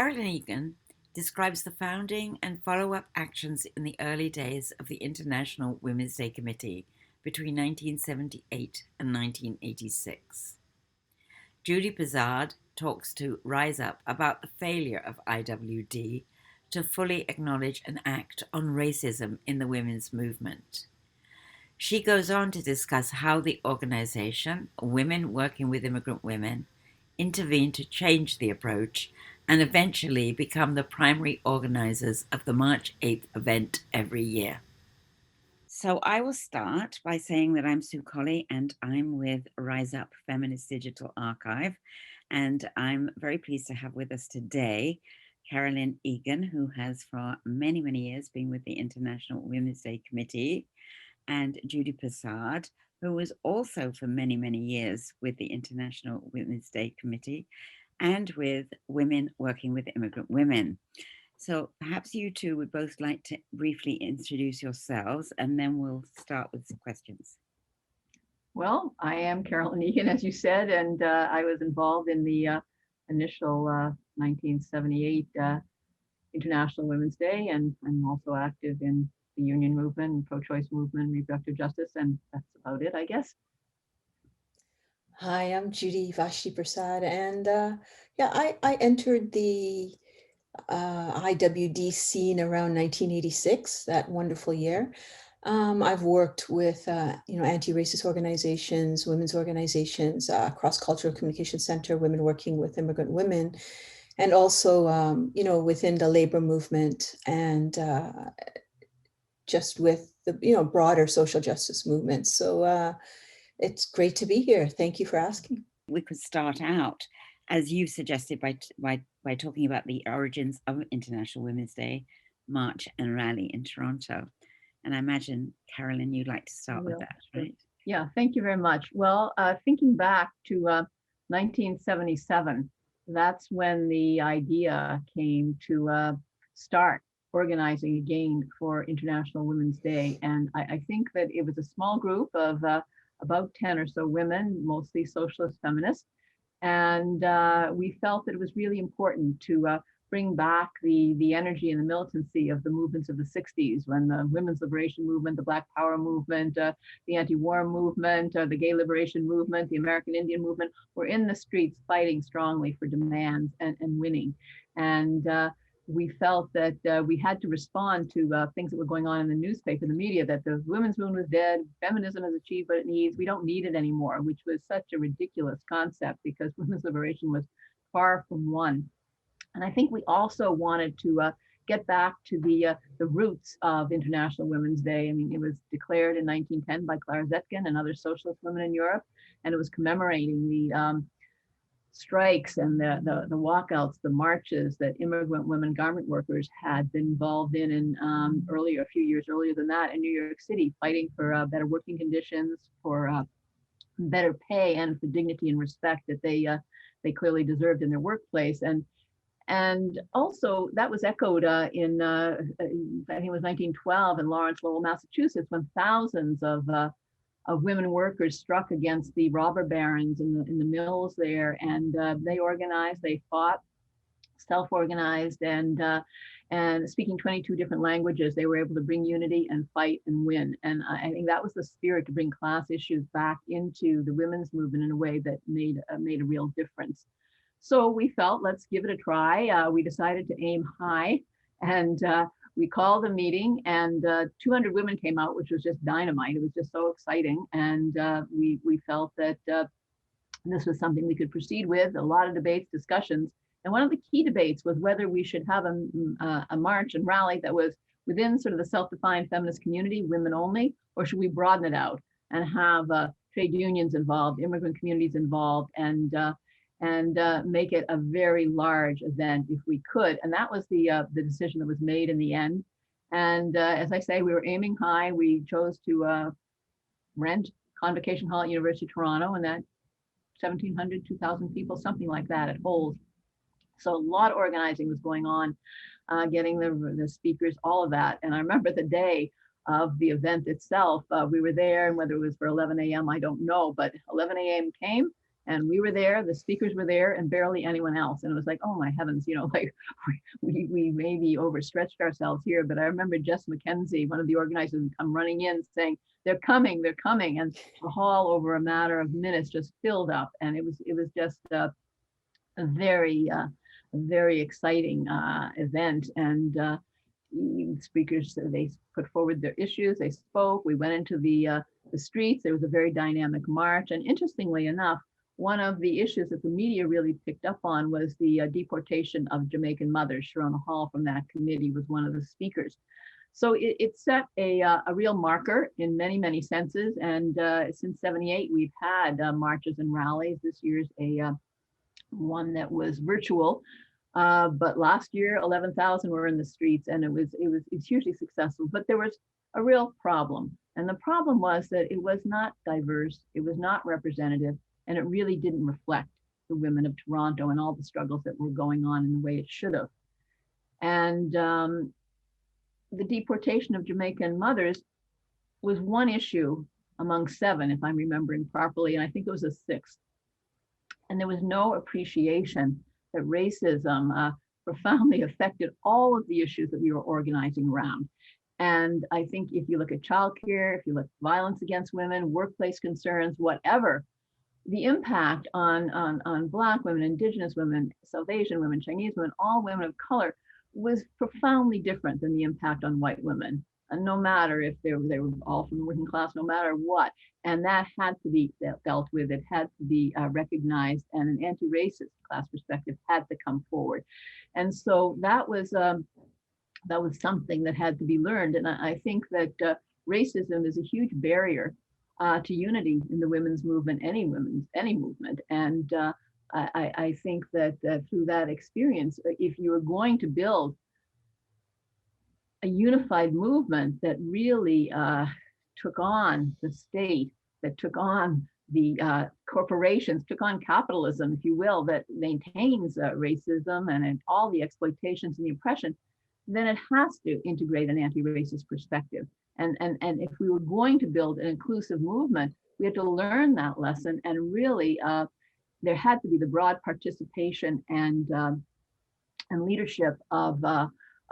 Carolyn Egan describes the founding and follow-up actions in the early days of the International Women's Day Committee between 1978 and 1986. Judy Persaud talks to Rise Up about the failure of IWD to fully acknowledge and act on racism in the women's movement. She goes on to discuss how the organization, Women Working with Immigrant Women, intervened to change the approach and eventually become the primary organizers of the March 8th event every year. So I will start by saying that I'm Sue Colley and I'm with Rise Up Feminist Digital Archive. And I'm very pleased to have with us today Carolyn Egan, who has for many, many years been with the International Women's Day Committee, and Judy Persaud, who was also for many, many years with the International Women's Day Committee and with Women Working with Immigrant Women. So perhaps you two would both like to briefly introduce yourselves, and then we'll start with some questions. Well, I am Carolyn Egan, as you said, and I was involved in the initial 1978 International Women's Day, and I'm also active in the union movement, pro-choice movement, reproductive justice, and that's about it, I guess. Hi, I'm Judy Persaud, and I entered the IWD scene around 1986, that wonderful year. I've worked with anti-racist organizations, women's organizations, Cross-Cultural Communication Center, Women Working with Immigrant Women, and also within the labor movement and just with the broader social justice movement. So it's great to be here. Thank you for asking. We could start out, as you suggested, by talking about the origins of International Women's Day March and Rally in Toronto. And I imagine, Carolyn, you'd like to start with that, right? Yeah, thank you very much. Well, thinking back to 1977, that's when the idea came to start organizing again for International Women's Day. And I think that it was a small group of about 10 or so women, mostly socialist feminists. And we felt that it was really important to bring back the energy and the militancy of the movements of the 60s, when the women's liberation movement, the Black Power movement, the anti-war movement, the gay liberation movement, the American Indian movement were in the streets fighting strongly for demands and winning. And we felt that we had to respond to things that were going on in the newspaper, the media, that the women's movement was dead, feminism has achieved what it needs, we don't need it anymore, which was such a ridiculous concept because women's liberation was far from won. And I think we also wanted to get back to the roots of International Women's Day. I mean, it was declared in 1910 by Clara Zetkin and other socialist women in Europe, and it was commemorating the strikes and the walkouts, the marches that immigrant women garment workers had been involved in earlier, a few years earlier than that in New York City, fighting for better working conditions, for better pay, and for dignity and respect that they clearly deserved in their workplace. And also that was echoed in, I think it was 1912 in Lawrence, Lowell, Massachusetts, when thousands of women workers struck against the robber barons in the mills there, and they organized, they fought, self-organized, and speaking 22 different languages, they were able to bring unity and fight and win. And I think that was the spirit, to bring class issues back into the women's movement in a way that made a real difference. So we felt, let's give it a try. We decided to aim high, and we called a meeting, and 200 women came out, which was just dynamite. It was just so exciting. And we felt that this was something we could proceed with. A lot of debates, discussions. And one of the key debates was whether we should have a march and rally that was within sort of the self-defined feminist community, women only, or should we broaden it out and have trade unions involved, immigrant communities involved, and make it a very large event if we could. And that was the decision that was made in the end. And as I say, we were aiming high. We chose to rent Convocation Hall at University of Toronto, and that 1,700, 2,000 people, something like that, it holds. So a lot of organizing was going on, getting the speakers, all of that. And I remember the day of the event itself, we were there, and whether it was for 11 a.m., I don't know, but 11 a.m. came, And we were there, the speakers were there, and barely anyone else. And it was like, oh my heavens, like we maybe overstretched ourselves here. But I remember Jess McKenzie, one of the organizers, would come running in saying, they're coming. And the hall over a matter of minutes just filled up. And it was just a very exciting event. And speakers, they put forward their issues, they spoke, we went into the streets, there was a very dynamic march. And interestingly enough, one of the issues that the media really picked up on was the deportation of Jamaican mothers. Sharona Hall from that committee was one of the speakers. So it set a real marker in many senses. And since '78, we've had marches and rallies. This year's one that was virtual. But last year, 11,000 were in the streets, and it was hugely successful. But there was a real problem. And the problem was that it was not diverse, it was not representative, and it really didn't reflect the women of Toronto and all the struggles that were going on in the way it should have. And the deportation of Jamaican mothers was one issue among 7, if I'm remembering properly, and I think it was a 6th. And there was no appreciation that racism profoundly affected all of the issues that we were organizing around. And I think if you look at childcare, if you look at violence against women, workplace concerns, whatever, the impact on Black women, Indigenous women, South Asian women, Chinese women, all women of color was profoundly different than the impact on white women. And no matter if they were all from the working class, no matter what. And that had to be dealt with, it had to be recognized, and an anti-racist class perspective had to come forward. And so that was something that had to be learned. And I think that racism is a huge barrier to unity in the women's movement, any movement. And I think that through that experience, if you are going to build a unified movement that really took on the state, that took on the corporations, took on capitalism, if you will, that maintains racism and all the exploitations and the oppression, then it has to integrate an anti-racist perspective. And if we were going to build an inclusive movement, we had to learn that lesson. And really, there had to be the broad participation and leadership of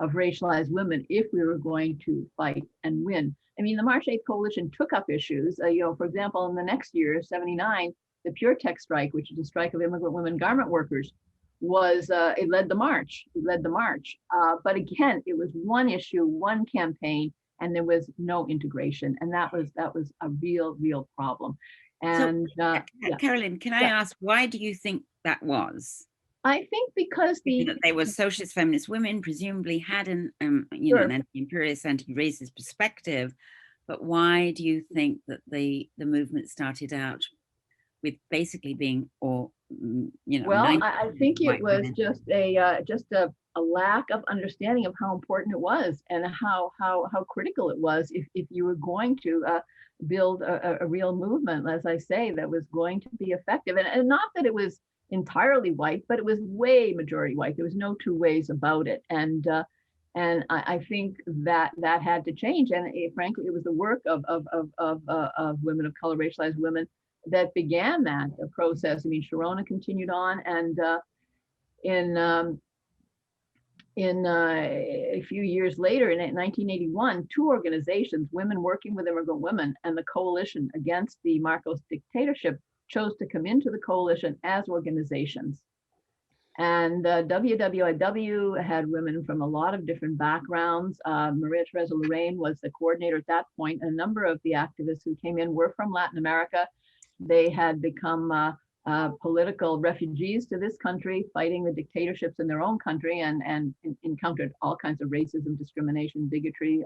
racialized women if we were going to fight and win. I mean, the March 8th Coalition took up issues. For example, in the next year, '79, the Pure Tech strike, which is a strike of immigrant women garment workers, was it led the march. But again, it was one issue, one campaign, and there was no integration, and that was a real problem. And so, Carolyn, can I ask, why do you think that was? I think because they were socialist feminist women, presumably had an anti-imperialist, anti-racist perspective, but why do you think that the movement started out with basically being Well, I think it was women? just a lack of understanding of how important it was and how critical it was if you were going to build a real movement, as I say, that was going to be effective. And not that it was entirely white, but it was way majority white. There was no two ways about it. And I think that had to change. And frankly, it was the work of women of color, racialized women, that began that process. I mean, Sharona continued on, and in a few years later, in 1981, 2 organizations, Women Working with Immigrant Women and the Coalition Against the Marcos Dictatorship, chose to come into the coalition as organizations. And WWIW had women from a lot of different backgrounds. Maria Teresa Lorraine was the coordinator at that point. A number of the activists who came in were from Latin America. They had become political refugees to this country, fighting the dictatorships in their own country, and encountered all kinds of racism, discrimination, bigotry.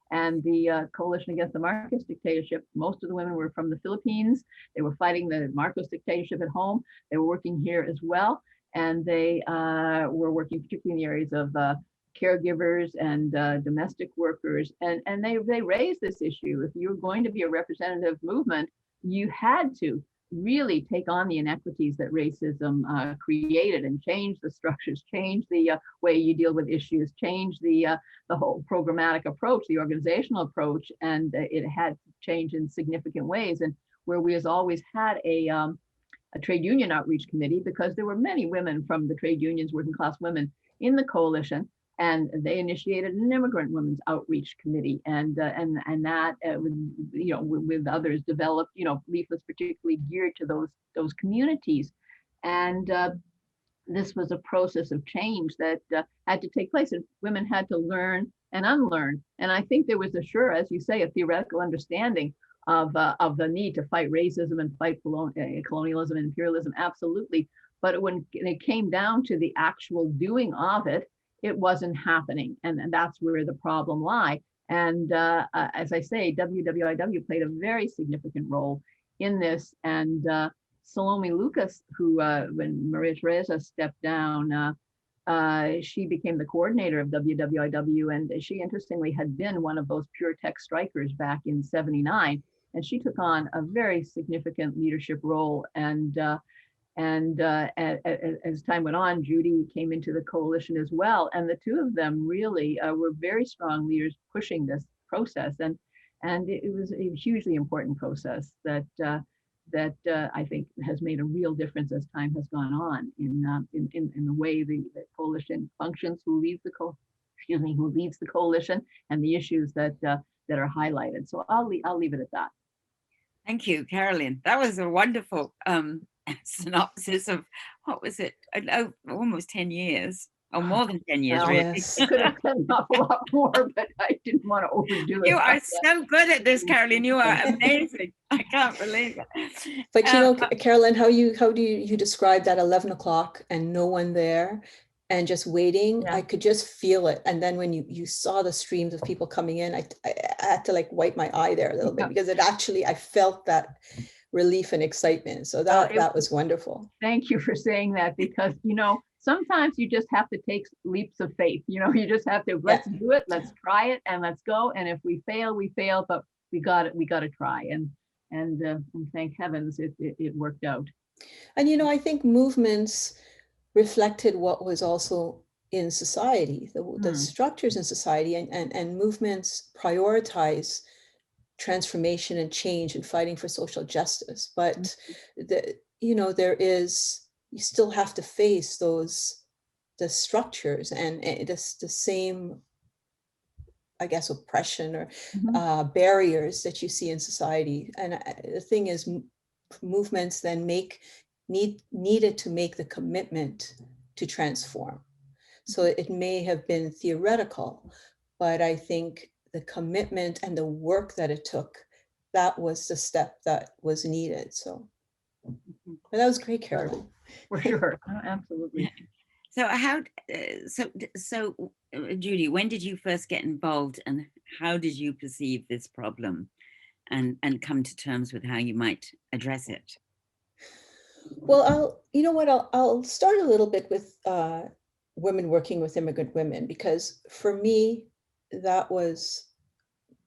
And the Coalition Against the Marcos Dictatorship, most of the women were from the Philippines. They were fighting the Marcos dictatorship at home. They were working here as well. And they were working particularly in the areas of caregivers and domestic workers. And they raised this issue. If you were going to be a representative movement, you had to really take on the inequities that racism created and change the structures, change the way you deal with issues, change the whole programmatic approach, the organizational approach, and it had to change in significant ways. And where we has always had a trade union outreach committee, because there were many women from the trade unions, working class women in the coalition, and they initiated an immigrant women's outreach committee, and that with others developed leaflets particularly geared to those communities, and this was a process of change that had to take place, and women had to learn and unlearn. And I think there was as you say, a theoretical understanding of the need to fight racism and fight colonialism and imperialism, absolutely. But when it came down to the actual doing of it, it wasn't happening, and that's where the problem lie. And as I say, WWIW played a very significant role in this, and Salome Lucas, who when Maria Teresa stepped down, she became the coordinator of WWIW, and she interestingly had been one of those pure tech strikers back in '79, and she took on a very significant leadership role. And as time went on, Judy came into the coalition as well, and the two of them really were very strong leaders pushing this process, and it was a hugely important process that I think has made a real difference as time has gone on in the way the coalition functions, who leads the coalition, and the issues that are highlighted. So I'll leave it at that. Thank you, Carolyn. That was a wonderful synopsis of, what was it? Almost 10 years. Or more than 10 years, Well, really. Yes. Could have said an awful lot more, but I didn't want to overdo it. You are so good at this, Carolyn. You are amazing. I can't believe it. But Carolyn, how do you describe that 11 o'clock and no one there and just waiting? Yeah. I could just feel it. And then when you saw the streams of people coming in, I had to like wipe my eye there a little bit, because I felt that relief and excitement. So that was wonderful. Thank you for saying that, because sometimes you just have to take leaps of faith. You just have to, let's do it, let's try it, and let's go. And if we fail, we fail, but we got to try. And thank heavens it worked out. And I think movements reflected what was also in society, the structures in society, and movements prioritize transformation and change and fighting for social justice. But you still have to face the structures and the same, I guess, oppression or barriers that you see in society. And the thing is, movements then needed to make the commitment to transform. So it may have been theoretical, but I think the commitment and the work that it took, that was the step that was needed. So but that was great, Carolyn. For sure. Absolutely. So Judy, when did you first get involved, and how did you perceive this problem and come to terms with how you might address it? Well, I'll start a little bit with women working with immigrant women, because for me, that was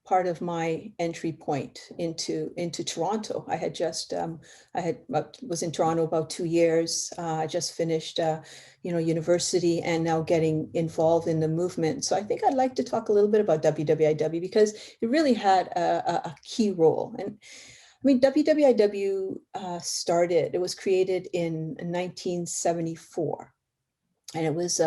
part of my entry point into Toronto. I had just was in Toronto about 2 years. I just finished university, and now getting involved in the movement. So I think I'd like to talk a little bit about WWIW, because it really had a key role. And I mean, WWIW it was created in 1974, and it was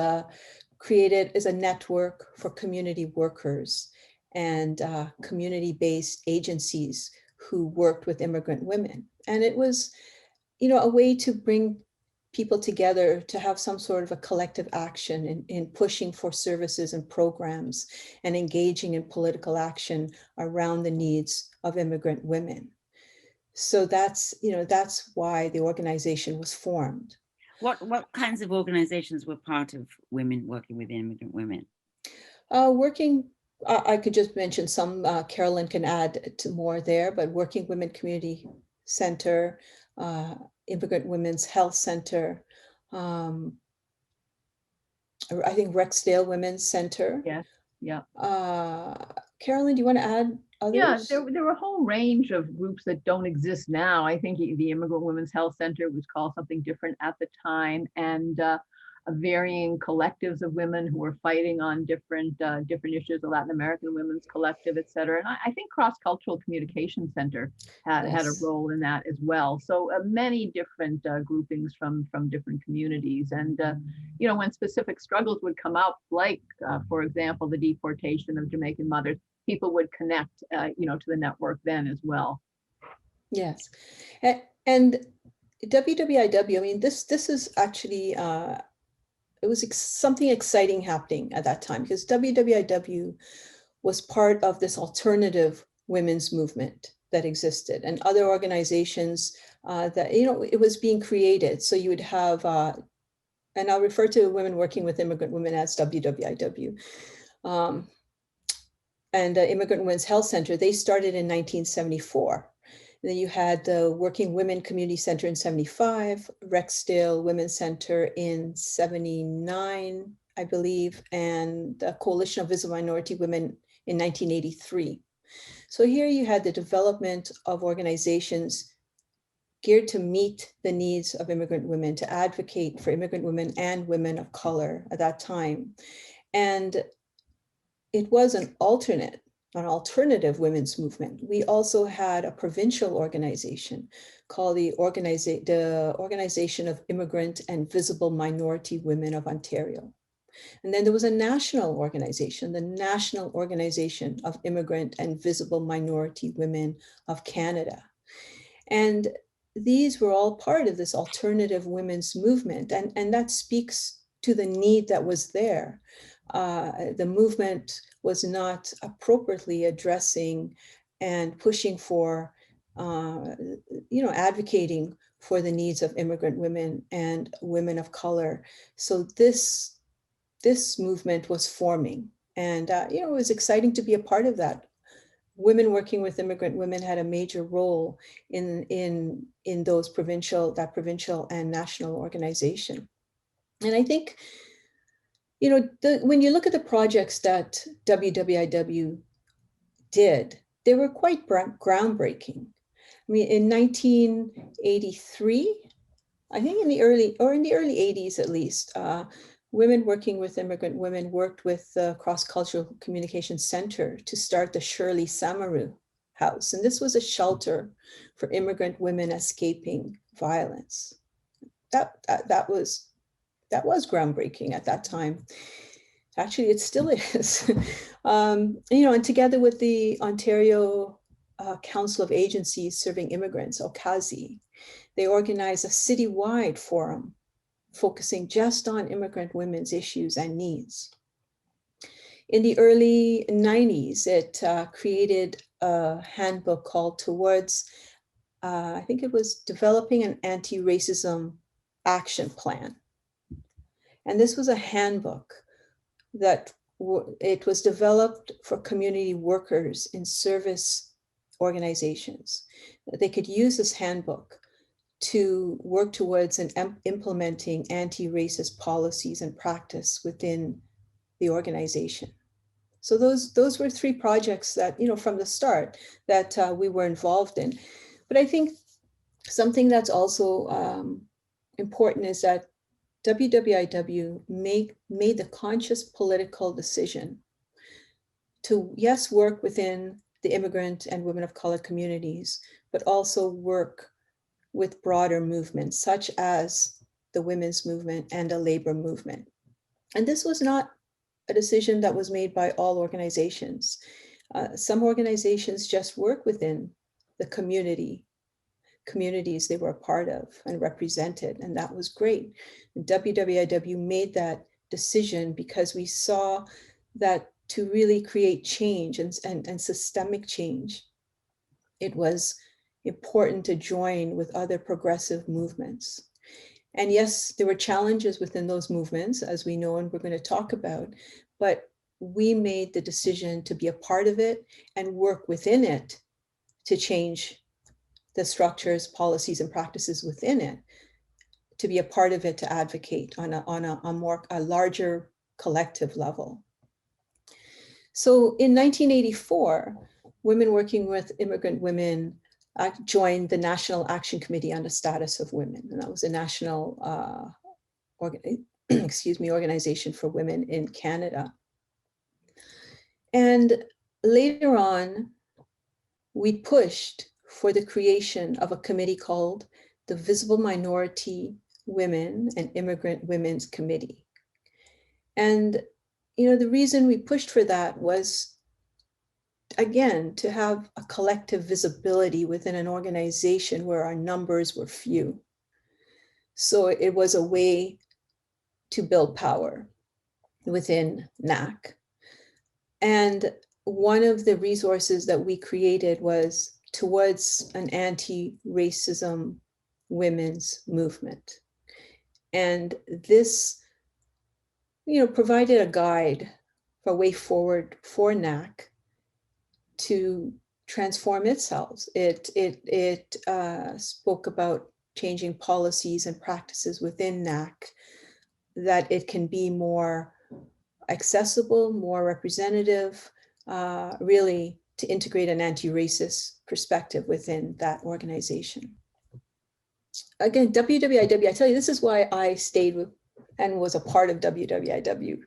created as a network for community workers and community-based agencies who worked with immigrant women. And it was, a way to bring people together to have some sort of a collective action in pushing for services and programs and engaging in political action around the needs of immigrant women. So that's why the organization was formed. What kinds of organizations were part of women working with immigrant women? I could just mention some. Carolyn can add to more there, but Working Women Community Center, Immigrant Women's Health Center, I think Rexdale Women's Center. Yes. Yeah. Carolyn, do you want to add others? Yeah, there were a whole range of groups that don't exist now. I think the Immigrant Women's Health Center was called something different at the time, and varying collectives of women who were fighting on different issues, the Latin American Women's Collective, et cetera. And I think Cross-Cultural Communication Center had a Yes. role in that as well. So many different groupings from different communities. And, you know, when specific struggles would come up, like, for example, the deportation of Jamaican mothers, people would connect, you know, to the network then as well. Yes. And WWIW, I mean, this is actually, it was something exciting happening at that time, because WWIW was part of this alternative women's movement that existed, and other organizations that, you know, it was being created. So you would have, and I'll refer to Women Working with Immigrant Women as WWIW. And Immigrant Women's Health Center, they started in 1974. And then you had the Working Women Community Center in 75, Rexdale Women's Center in 79, I believe, and the Coalition of Visible Minority Women in 1983. So here you had the development of organizations geared to meet the needs of immigrant women, to advocate for immigrant women and women of color at that time. And it was an alternative women's movement. We also had a provincial organization called the Organization of Immigrant and Visible Minority Women of Ontario. And then there was a national organization, the National Organization of Immigrant and Visible Minority Women of Canada. And these were all part of this alternative women's movement. And that speaks to the need that was there. The movement was not appropriately addressing and pushing for, you know, advocating for the needs of immigrant women and women of color. So this movement was forming, and you know, it was exciting to be a part of that. Women Working with Immigrant Women had a major role in those provincial and national organization. And I think, you know, when you look at the projects that WWIW did, they were quite groundbreaking. I mean, in 1983, I think in the early 80s at least, Women Working with Immigrant Women worked with the Cross-Cultural Communication Center to start the Shirley Samaru House. And this was a shelter for immigrant women escaping violence. That was groundbreaking at that time. Actually, it still is. You know, and together with the Ontario Council of Agencies Serving Immigrants, OCASI, they organized a citywide forum focusing just on immigrant women's issues and needs. In the early 90s, it created a handbook called Towards, I think it was Developing an Anti-Racism Action Plan. And this was a handbook that it was developed for community workers in service organizations. They could use this handbook to work towards implementing anti-racist policies and practice within the organization. So those were 3 projects that, you know, from the start that we were involved in. But I think something that's also important is that WWIW made the conscious political decision to, yes, work within the immigrant and women of color communities, but also work with broader movements such as the women's movement and the labor movement. And this was not a decision that was made by all organizations. Some organizations just work within the communities they were a part of and represented, and that was great. And WWIW made that decision because we saw that to really create change and systemic change, it was important to join with other progressive movements. And yes, there were challenges within those movements, as we know and we're going to talk about, but we made the decision to be a part of it and work within it to change the structures, policies, and practices within it, to be a part of it, to advocate on a larger collective level. So in 1984, Women Working with Immigrant Women joined the National Action Committee on the Status of Women. And that was a national excuse me, Organization for Women in Canada. And later on, we pushed for the creation of a committee called the Visible Minority Women and Immigrant Women's Committee. And, the reason we pushed for that was, again, to have a collective visibility within an organization where our numbers were few. So it was a way to build power within NAC. And one of the resources that we created was towards an anti-racism women's movement. And this, provided a guide for a way forward for NAC to transform itself. It spoke about changing policies and practices within NAC, that it can be more accessible, more representative, really to integrate an anti-racist perspective within that organization. Again, WWIW, I tell you, this is why I stayed with and was a part of WWIW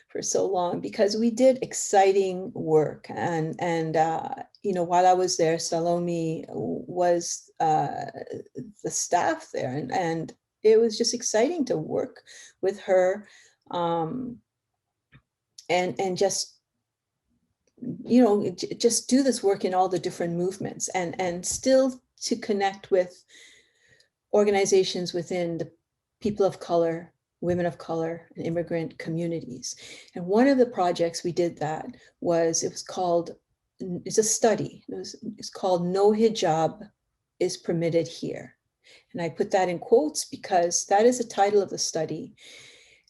for so long, because we did exciting work. And while I was there, Salome was the staff there, and it was just exciting to work with her, and just just do this work in all the different movements, and still to connect with organizations within the people of color, women of color, and immigrant communities. And one of the projects we did that was, it's a study. It's called No Hijab is Permitted Here. And I put that in quotes because that is the title of the study.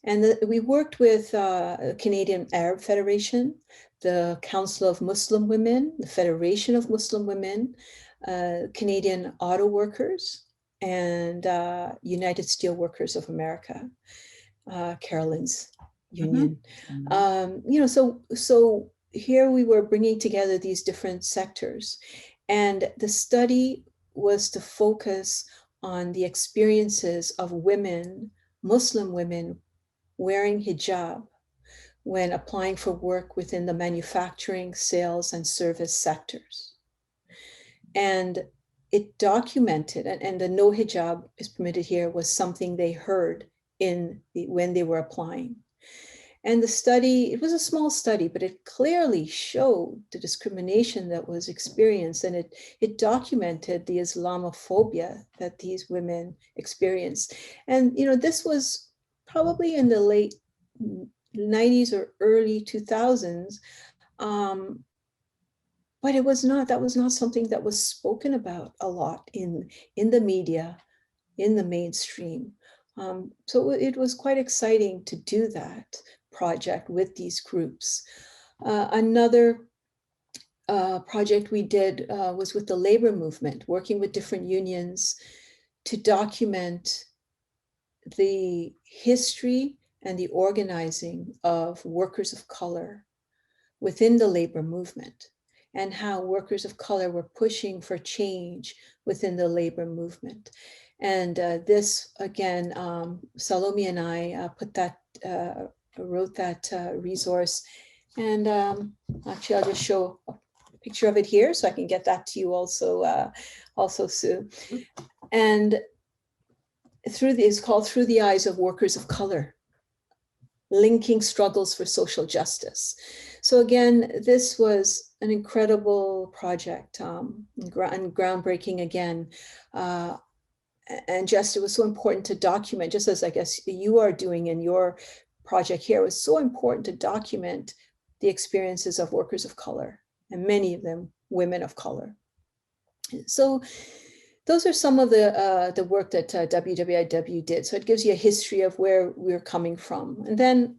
And we worked with Canadian Arab Federation, the Council of Muslim Women, the Federation of Muslim Women, Canadian Auto Workers, and United Steelworkers of America, Carolyn's union. Mm-hmm. So here we were bringing together these different sectors, and the study was to focus on the experiences of women, Muslim women, wearing hijab when applying for work within the manufacturing, sales, and service sectors. And it documented, and the No Hijab is Permitted Here was something they heard when they were applying. And the study, it was a small study, but it clearly showed the discrimination that was experienced, and it documented the Islamophobia that these women experienced. And this was probably in the late 90s or early 2000s. But that was not something that was spoken about a lot in the media, in the mainstream. So it was quite exciting to do that project with these groups. Another project we did was with the labor movement, working with different unions to document the history and the organizing of workers of color within the labor movement, and how workers of color were pushing for change within the labor movement. And this, again, Salome and I wrote that resource. And actually, I'll just show a picture of it here so I can get that to you also, Sue. And it's called Through the Eyes of Workers of Color, Linking Struggles for Social Justice. So again, this was an incredible project, and groundbreaking again. And just, it was so important to document, just as I guess you are doing in your project here, it was so important to document the experiences of workers of color, and many of them women of color. So those are some of the work that WWIW did. So it gives you a history of where we're coming from. And then,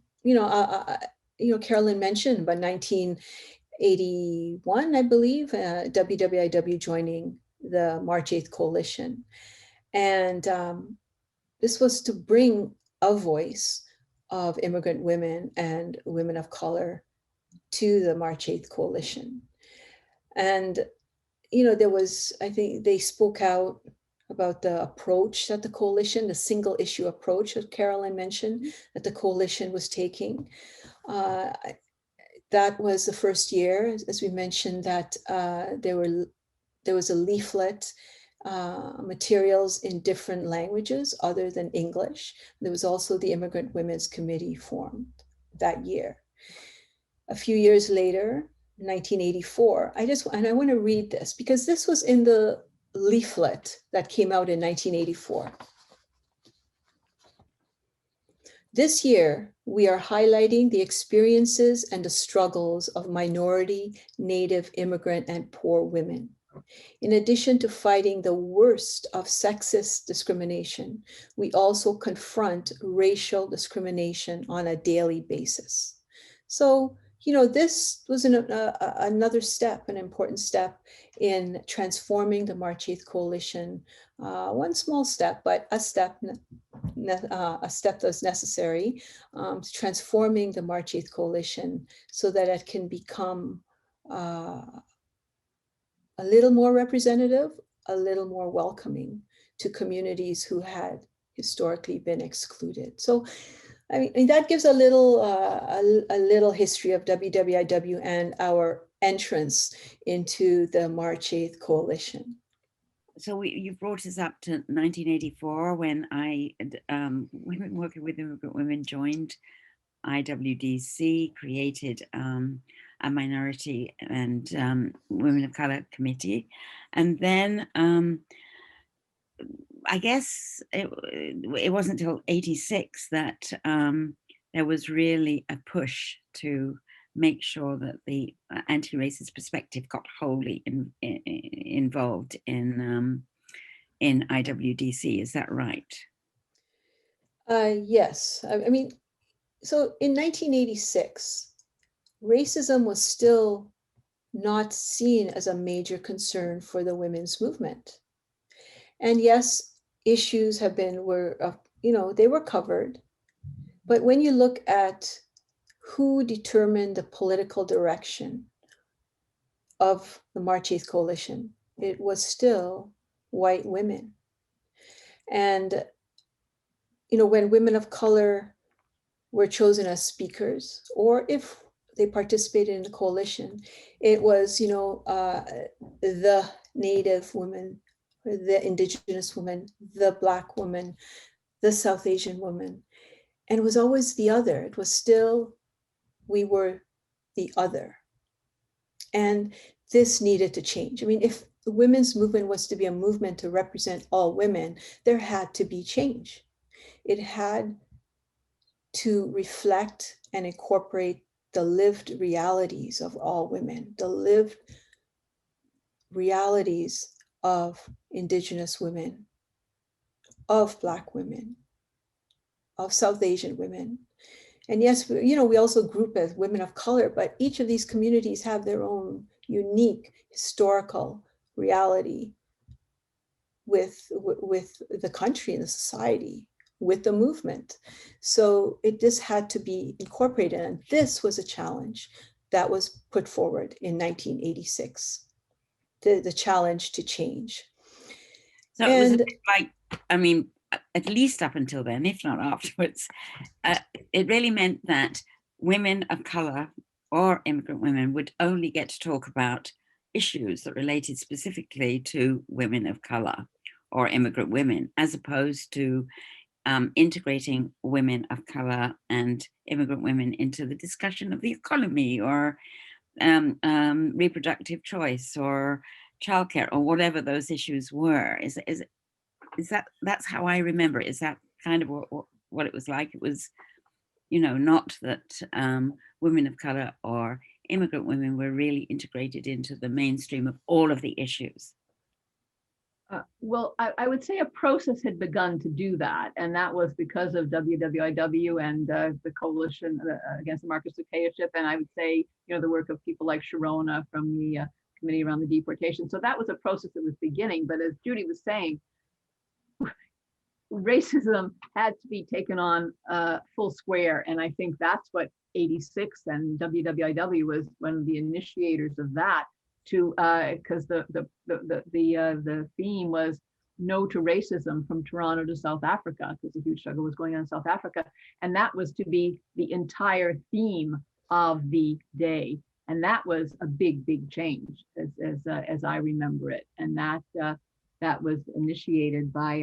Carolyn mentioned by 1981, I believe, WWIW joining the March 8th Coalition. And this was to bring a voice of immigrant women and women of color to the March 8th Coalition. And there was, I think they spoke out about the approach that the coalition, the single issue approach that Carolyn mentioned, that the coalition was taking. That was the first year, as we mentioned, that there was a leaflet, materials in different languages other than English. There was also the Immigrant Women's Committee formed that year. A few years later, 1984, I want to read this because this was in the leaflet that came out in 1984. This year, we are highlighting the experiences and the struggles of minority, Native, immigrant, and poor women. In addition to fighting the worst of sexist discrimination, we also confront racial discrimination on a daily basis. So, this was another step, an important step in transforming the March 8th Coalition. One small step, but a step that's necessary, transforming the March 8th Coalition so that it can become a little more representative, a little more welcoming to communities who had historically been excluded. So, I mean that gives a little history of WWIW and our entrance into the March 8th Coalition. So you brought us up to 1984 when Women Working with Immigrant Women joined IWDC, created a minority and women of color committee. And then I guess it wasn't until 86 that there was really a push to make sure that the anti-racist perspective got wholly involved in IWDC. Is that right? Yes. I mean, so in 1986, racism was still not seen as a major concern for the women's movement. And yes, issues they were covered. But when you look at who determined the political direction of the March 8th Coalition, it was still white women. And, when women of color were chosen as speakers, or if they participated in the coalition, it was, the Native woman, the Indigenous woman, the Black woman, the South Asian woman. And it was always the other. It was still, we were the other. And this needed to change. I mean, if the women's movement was to be a movement to represent all women, there had to be change. It had to reflect and incorporate the lived realities of all women, the lived realities of Indigenous women, of Black women, of South Asian women. And yes, we also group as women of color, but each of these communities have their own unique historical reality with the country and the society, with the movement. So this had to be incorporated. And this was a challenge that was put forward in 1986, the challenge to change. So it was a bit like, I mean, at least up until then, if not afterwards, it really meant that women of color or immigrant women would only get to talk about issues that related specifically to women of color or immigrant women, as opposed to integrating women of color and immigrant women into the discussion of the economy or reproductive choice or childcare or whatever those issues were. That's how I remember it. Is that kind of what it was like? It was, not that women of color or immigrant women were really integrated into the mainstream of all of the issues. Well, I would say a process had begun to do that, and that was because of WWIW and the coalition against the Marcus dictatorship, and I would say, the work of people like Sharona from the Committee Around the Deportation. So that was a process that was beginning, but as Judy was saying, racism had to be taken on full square, and I think that's what 86 and WWIW was one of the initiators of that. Because the theme was No to Racism from Toronto to South Africa, because a huge struggle was going on in South Africa. And that was to be the entire theme of the day. And that was a big, big change as I remember it. And that was initiated by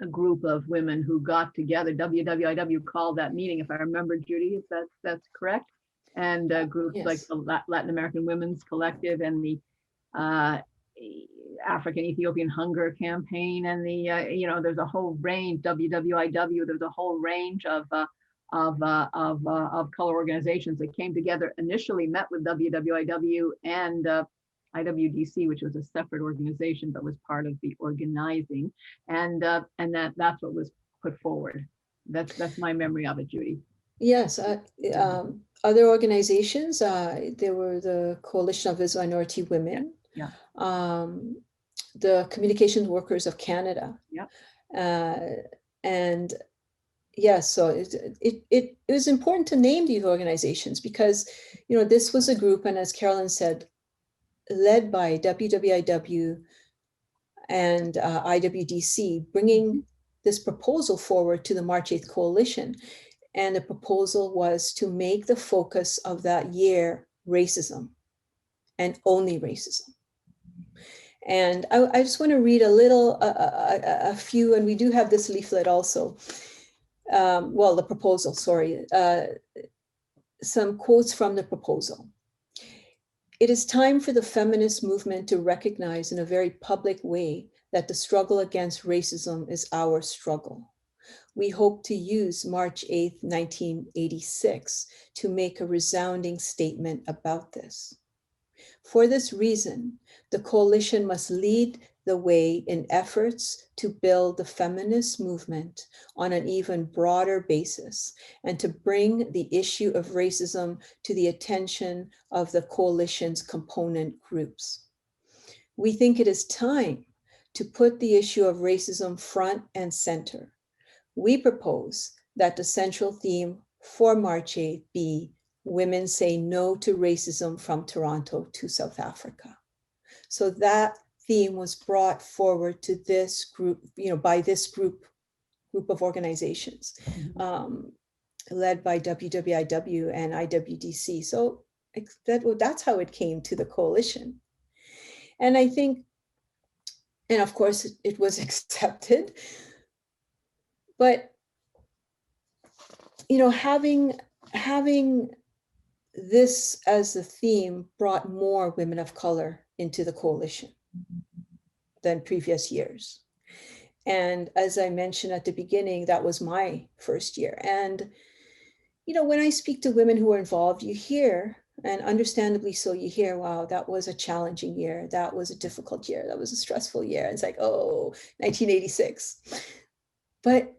a group of women who got together. WWIW called that meeting, if I remember, Judy, if that's correct. And groups like Yes. the Latin American Women's Collective and the African Ethiopian Hunger Campaign, and the there's a whole range, WWIW. There's a whole range of color organizations that came together. Initially met with WWIW and IWDC, which was a separate organization but was part of the organizing, and that's what was put forward. That's my memory of it, Judy. Yes. Other organizations, there were the Coalition of Visible Minority Women, Yeah. The Communications Workers of Canada. Yeah. And yes, so it was important to name these organizations because, this was a group, and as Carolyn said, led by WWIW and IWDC, bringing this proposal forward to the March 8th Coalition. And the proposal was to make the focus of that year racism and only racism. And I just want to read a few, and we do have this leaflet also. The proposal, sorry. Some quotes from the proposal. It is time for the feminist movement to recognize in a very public way that the struggle against racism is our struggle. We hope to use March 8th, 1986 to make a resounding statement about this. For this reason, the coalition must lead the way in efforts to build the feminist movement on an even broader basis and to bring the issue of racism to the attention of the coalition's component groups. We think it is time to put the issue of racism front and center. We propose that the central theme for March 8th be Women Say No to Racism from Toronto to South Africa. So that theme was brought forward to this group, by this group of organizations, led by WWIW and IWDC. So that's how it came to the coalition. And I think, and of course it was accepted, but having this as the theme brought more women of color into the coalition than previous years. And as I mentioned at the beginning, that was my first year. And, when I speak to women who are involved, you hear, and understandably so, you hear, wow, that was a challenging year. That was a difficult year. That was a stressful year. It's like, 1986. But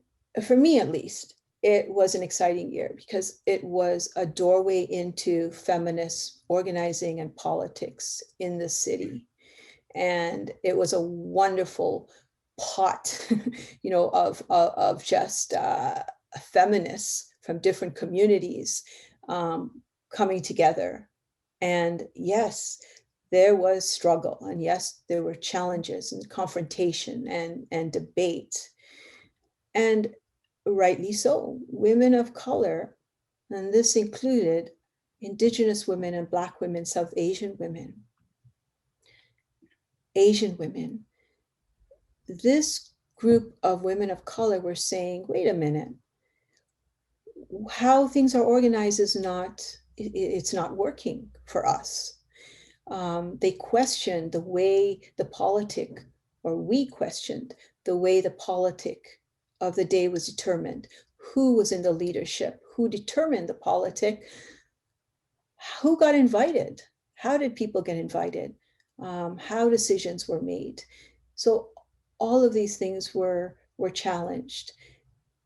for me, at least, it was an exciting year because it was a doorway into feminist organizing and politics in the city. And it was a wonderful pot, of just feminists from different communities coming together. And yes, there was struggle. And yes, there were challenges and confrontation and debate. And rightly so, women of color, and this included Indigenous women and Black women, South Asian women, this group of women of color were saying, wait a minute, how things are organized is it's not working for us. They questioned the way the politic, or we questioned the way the politic of the day was determined. Who was in the leadership? Who determined the politic? Who got invited? How did people get invited? How decisions were made? So all of these things were challenged.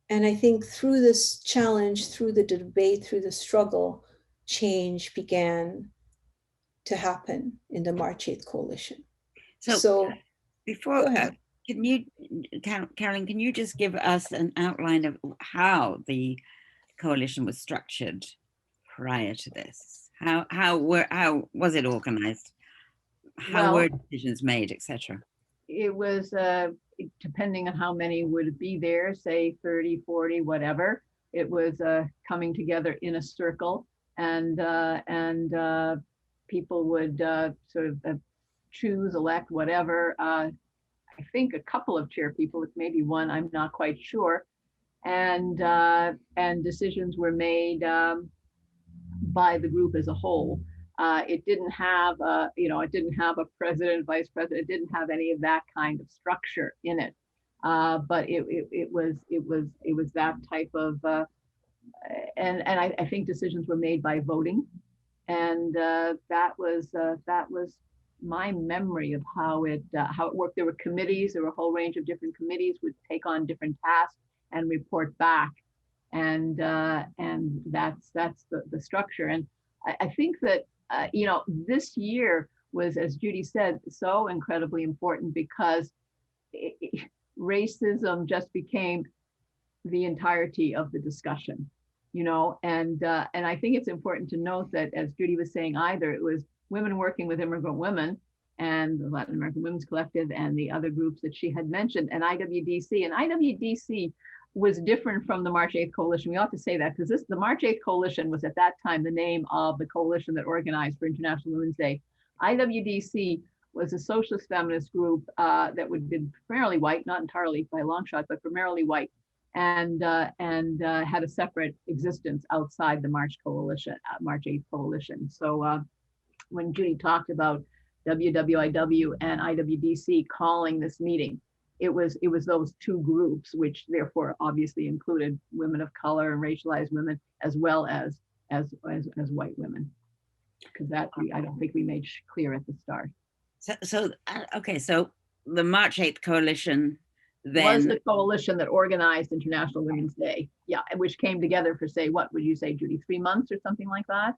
And I think through this challenge, through the debate, through the struggle, change began to happen in the March 8th Coalition. So before, Carolyn, can you just give us an outline of how the coalition was structured prior to this? How was it organized? How were decisions made, etc.? it was, depending on how many would be there, say 30, 40, whatever. It was coming together in a circle, and people would sort of choose, elect, whatever. I think a couple of chair people, maybe one, I'm not quite sure. And decisions were made by the group as a whole. It didn't have it didn't have a president, vice president. It didn't have any of that kind of structure in it. But it was that type of, and I think decisions were made by voting, and that was my memory of how it worked. There were committees. There were a whole range of different committees would take on different tasks and report back, and that's the structure. And I think that this year was, as Judy said, so incredibly important because racism just became the entirety of the discussion, and I think it's important to note that, as Judy was saying, either it was women working with Immigrant Women and the Latin American Women's Collective and the other groups that she had mentioned, and IWDC. And IWDC was different from the March 8th Coalition. We ought to say that, because the March 8th Coalition was at that time the name of the coalition that organized for International Women's Day. IWDC was a socialist feminist group that would be primarily white, not entirely by a long shot, but primarily white, and had a separate existence outside the March 8th Coalition. So when Judy talked about WWIW and IWDC calling this meeting, it was those two groups, which therefore obviously included women of color and racialized women, as well as white women, because that I don't think we made clear at the start. So the March 8th Coalition then was the coalition that organized International Women's Day, which came together for, say, what would you say, Judy, 3 months or something like that?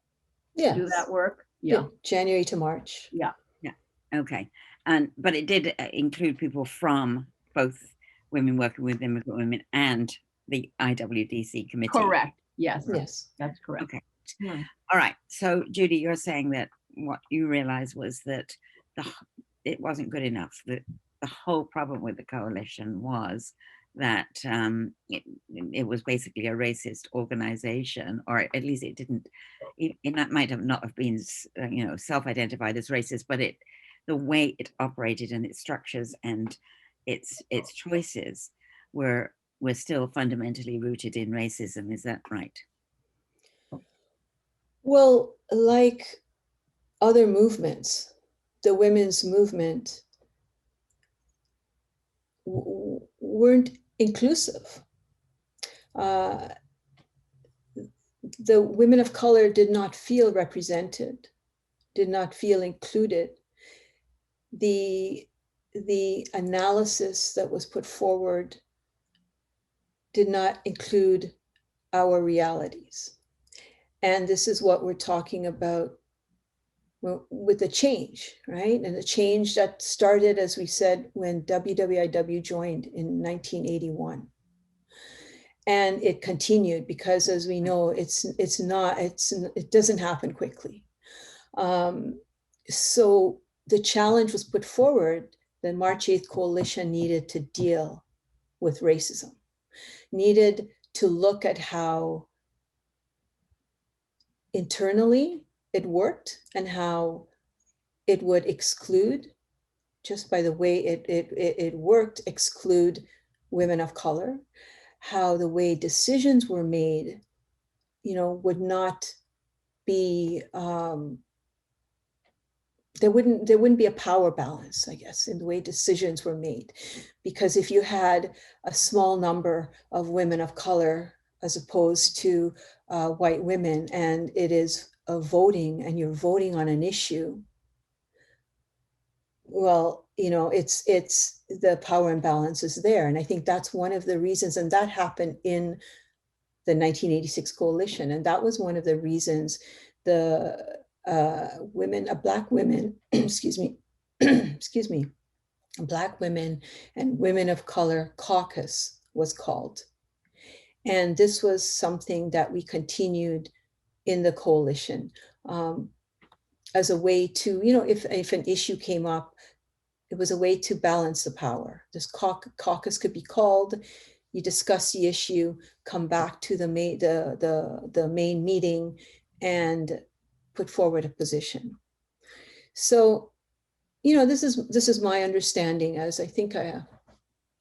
Yeah. Do that work? Yeah. January to March. Yeah. Okay. But it did include people from both Women Working with Immigrant Women and the IWDC committee. Correct. Yes. Yes. That's correct. Okay. All right. So Judy, you're saying that what you realized was that it wasn't good enough. That the whole problem with the coalition was that it was basically a racist organization, or at least it didn't. It might have not have been, self-identified as racist, but the way it operated and its structures and its choices were still fundamentally rooted in racism. Is that right? Well, like other movements, the women's movement weren't inclusive. The women of color did not feel represented, did not feel included. The analysis that was put forward did not include our realities. And this is what we're talking about with the change, right? And the change that started, as we said, when WWIW joined in 1981. And it continued because, as we know, it doesn't happen quickly. So the challenge was put forward. The March 8th Coalition needed to deal with racism, needed to look at how internally it worked and how it would exclude, just by the way it worked, exclude women of color, how the way decisions were made, would not be, there wouldn't be a power balance, I guess, in the way decisions were made. Because if you had a small number of women of color as opposed to white women, and it is voting, and you're voting on an issue, well, it's the power imbalance is there. And I think that's one of the reasons, and that happened in the 1986 coalition. And that was one of the reasons the Black women, excuse me, Black women and women of color caucus was called. And this was something that we continued in the coalition as a way to, if an issue came up, it was a way to balance the power. This caucus could be called, you discuss the issue, come back to the main meeting and put forward a position. So, this is my understanding, as I think I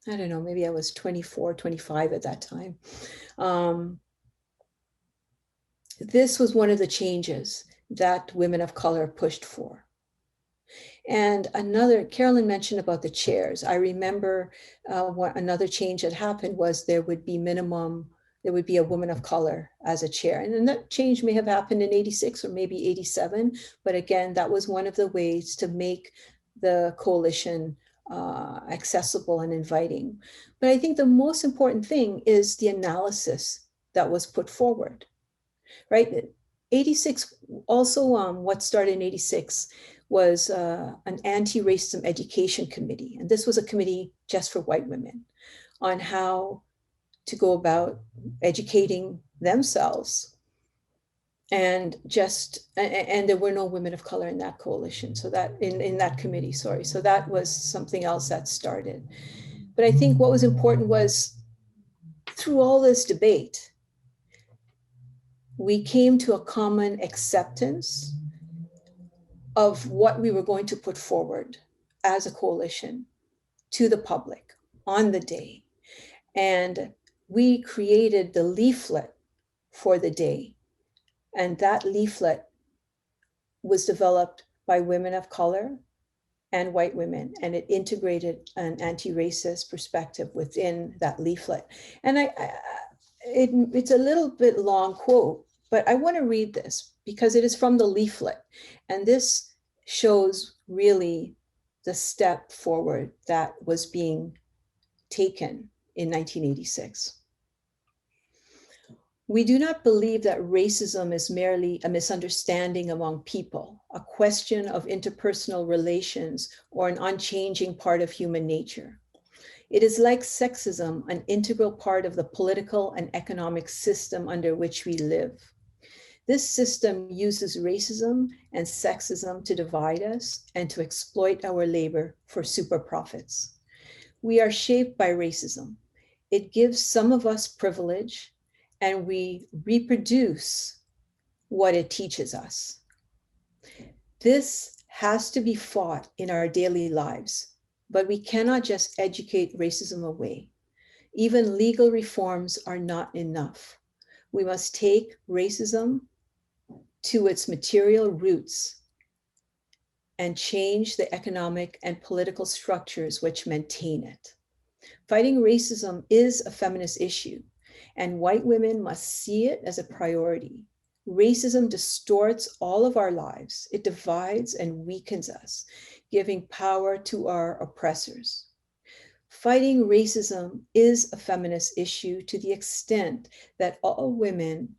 don't know, maybe I was 24, 25 at that time. This was one of the changes that women of color pushed for. And Carolyn mentioned about the chairs. I remember another change that happened was there would be a woman of color as a chair. And then that change may have happened in 86 or maybe 87. But again, that was one of the ways to make the coalition accessible and inviting. But I think the most important thing is the analysis that was put forward, right? 86, also what started in 86 was an anti-racism education committee. And this was a committee just for white women on how to go about educating themselves. And there were no women of color in that coalition. So that in that committee, sorry. So that was something else that started. But I think what was important was through all this debate, we came to a common acceptance of what we were going to put forward as a coalition to the public on the day. And we created the leaflet for the day. And that leaflet was developed by women of color and white women, and it integrated an anti-racist perspective within that leaflet. And it's a little bit long quote, but I want to read this because it is from the leaflet. And this shows really the step forward that was being taken in 1986. We do not believe that racism is merely a misunderstanding among people, a question of interpersonal relations, or an unchanging part of human nature. It is like sexism, an integral part of the political and economic system under which we live. This system uses racism and sexism to divide us and to exploit our labor for super profits. We are shaped by racism. It gives some of us privilege, and we reproduce what it teaches us. This has to be fought in our daily lives, but we cannot just educate racism away. Even legal reforms are not enough. We must take racism to its material roots and change the economic and political structures which maintain it. Fighting racism is a feminist issue, and white women must see it as a priority. Racism distorts all of our lives. It divides and weakens us, giving power to our oppressors. Fighting racism is a feminist issue to the extent that all women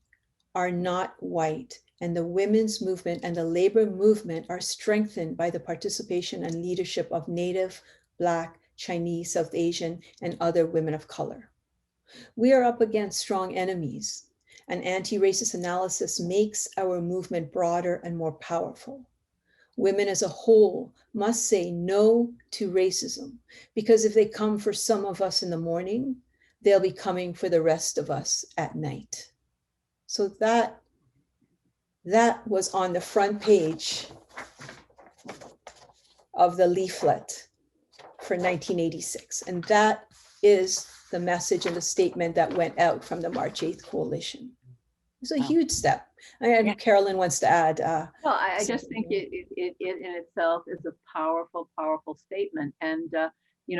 are not white, and the women's movement and the labor movement are strengthened by the participation and leadership of Native, Black, Chinese, South Asian, and other women of color. We are up against strong enemies. An anti-racist analysis makes our movement broader and more powerful. Women as a whole must say no to racism, because if they come for some of us in the morning, they'll be coming for the rest of us at night. So that was on the front page of the leaflet for 1986. And that is the message and the statement that went out from the March 8th coalition. It's a huge step. Carolyn wants to add. Well, I just think it in itself is a powerful, powerful statement. And,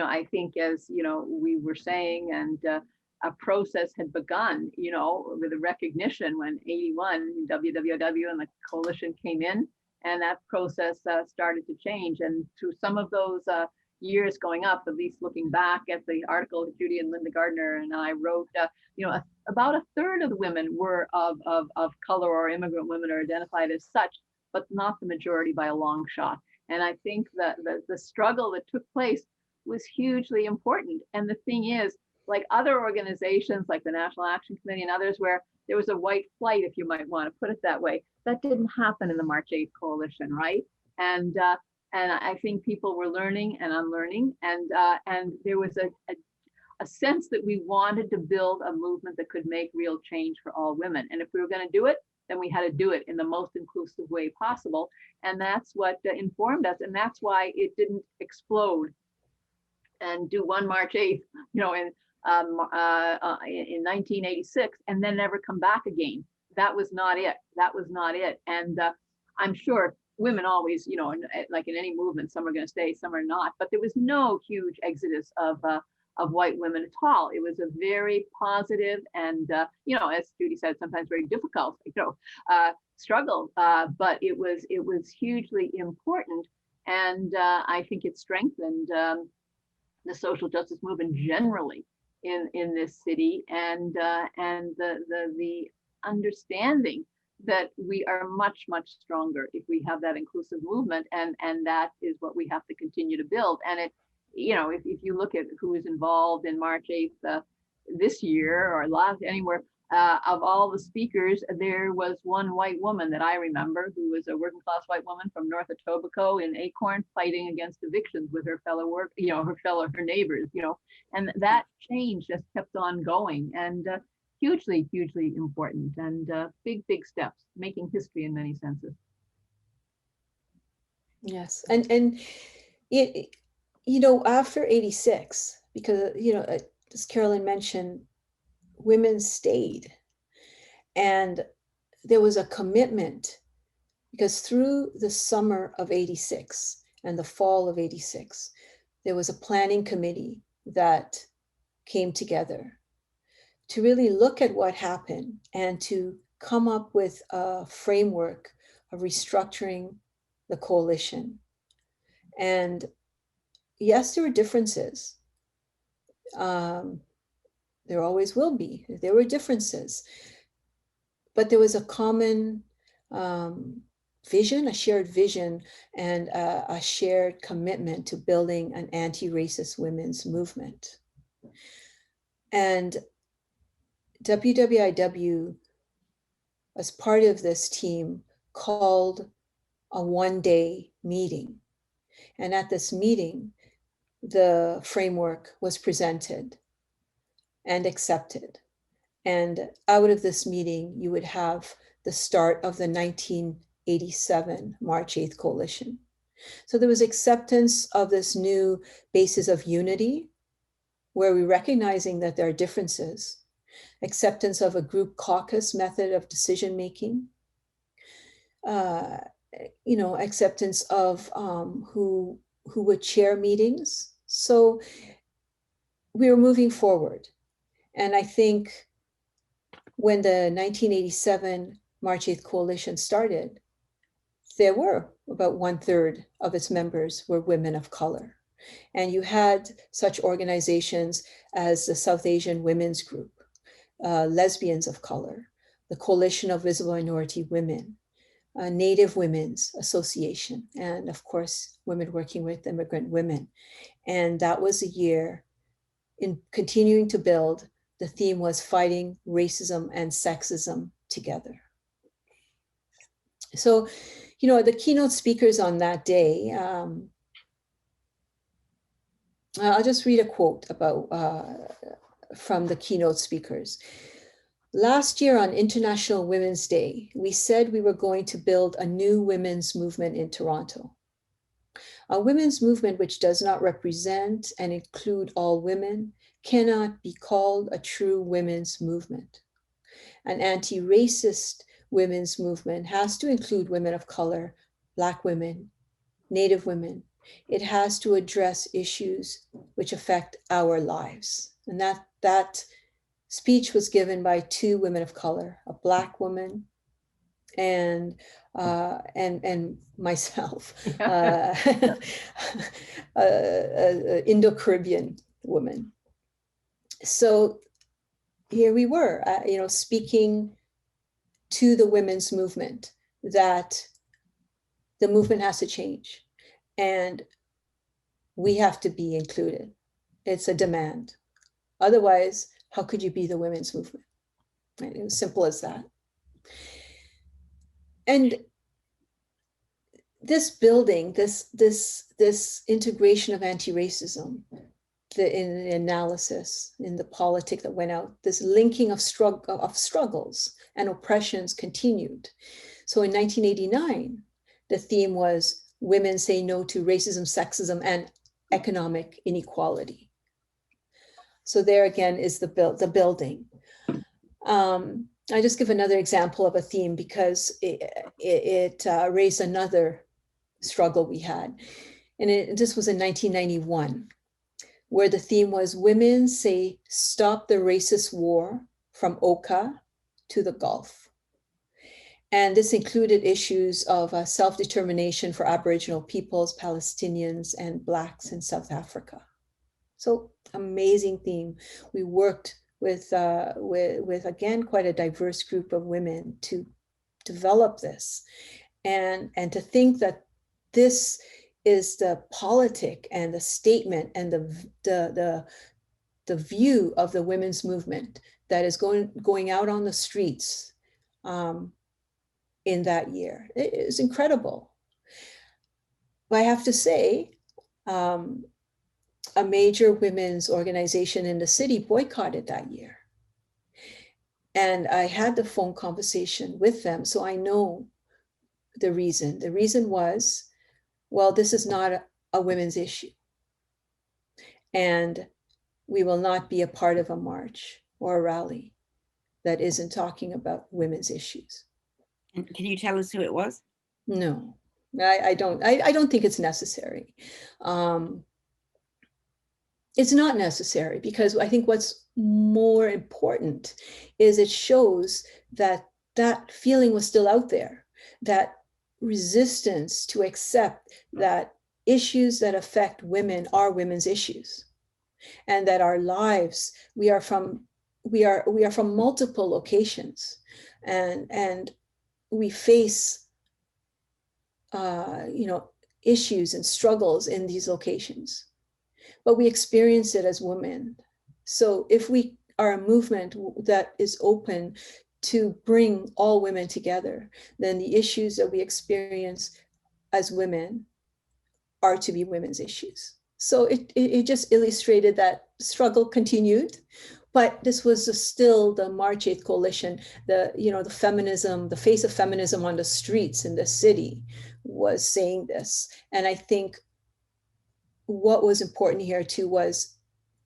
I think as, we were saying, and a process had begun, with a recognition when 81 WWW and the coalition came in, and that process started to change. And through some of those years going up, at least looking back at the article Judy and Linda Gardner and I wrote, about a third of the women were of color or immigrant women or identified as such, but not the majority by a long shot. And I think that the struggle that took place was hugely important. And the thing is, like other organizations like the National Action Committee and others, where there was a white flight, if you might want to put it that way, that didn't happen in the March 8th coalition, right? And And I think people were learning and unlearning, and there was a sense that we wanted to build a movement that could make real change for all women. And if we were going to do it, then we had to do it in the most inclusive way possible. And that's what informed us. And that's why it didn't explode and do one March 8th, in 1986, and then never come back again. That was not it. That was not it. And I'm sure women always, like in any movement, some are going to stay, some are not. But there was no huge exodus of white women at all. It was a very positive and, as Judy said, sometimes very difficult, struggle. But it was hugely important, and I think it strengthened the social justice movement generally in this city, and the understanding that we are much stronger if we have that inclusive movement, and that is what we have to continue to build. And it, if you look at who is involved in March 8th this year or last anywhere, of all the speakers, there was one white woman that I remember who was a working class white woman from north of Etobicoke in Acorn, fighting against evictions with her her neighbors, and that change just kept on going, and hugely important, and big steps, making history in many senses. Yes, and it, after 86, because as Carolyn mentioned, women stayed, and there was a commitment, because through the summer of 86 and the fall of 86, there was a planning committee that came together to really look at what happened and to come up with a framework of restructuring the coalition. And yes, there were differences. There always will be. There were differences. But there was a common vision, a shared vision, and a shared commitment to building an anti-racist women's movement. And WWIW, as part of this team, called a one-day meeting. And at this meeting, the framework was presented and accepted. And out of this meeting, you would have the start of the 1987 March 8th Coalition. So there was acceptance of this new basis of unity, where we're recognizing that there are differences, acceptance of a group caucus method of decision-making, acceptance of who would chair meetings. So we were moving forward. And I think when the 1987 March 8th Coalition started, there were about 1/3 of its members were women of color. And you had such organizations as the South Asian Women's Group, Lesbians of Color, the Coalition of Visible Minority Women, Native Women's Association, and of course, women working with Immigrant Women. And that was a year in continuing to build. The theme was fighting racism and sexism together. So, the keynote speakers on that day, I'll just read a quote from the keynote speakers. Last year on International Women's Day, we said we were going to build a new women's movement in Toronto. A women's movement which does not represent and include all women cannot be called a true women's movement. An anti-racist women's movement has to include women of color, Black women, Native women. It has to address issues which affect our lives. And that speech was given by two women of color, a Black woman and myself, Indo-Caribbean woman. So here we were, speaking to the women's movement, that the movement has to change and we have to be included. It's a demand. Otherwise, how could you be the women's movement? Right? It was simple as that. And this building, this integration of anti-racism, in the analysis, in the politic that went out, this linking of struggles and oppressions continued. So in 1989, the theme was women say no to racism, sexism, and economic inequality. So there again is the building. I just give another example of a theme because it raised another struggle we had. And this was in 1991, where the theme was women say stop the racist war from Oka to the Gulf. And this included issues of self-determination for Aboriginal peoples, Palestinians, and Blacks in South Africa. So amazing theme. We worked with again, quite a diverse group of women to develop this. And to think that this is the politic and the statement and the view of the women's movement that is going out on the streets in that year. It is incredible. But I have to say, a major women's organization in the city boycotted that year. And I had the phone conversation with them, so I know the reason. The reason was, well, this is not a women's issue. And we will not be a part of a march or a rally that isn't talking about women's issues. And can you tell us who it was? No, I don't think it's necessary. It's not necessary because I think what's more important is it shows that that feeling was still out there, that resistance to accept that issues that affect women are women's issues, and that our lives, we are from multiple locations, and we face issues and struggles in these locations, but we experience it as women. So if we are a movement that is open to bring all women together, then the issues that we experience as women are to be women's issues. So it just illustrated that struggle continued, but this was still the March 8th coalition, the feminism, the face of feminism on the streets in the city was saying this. And I think what was important here too was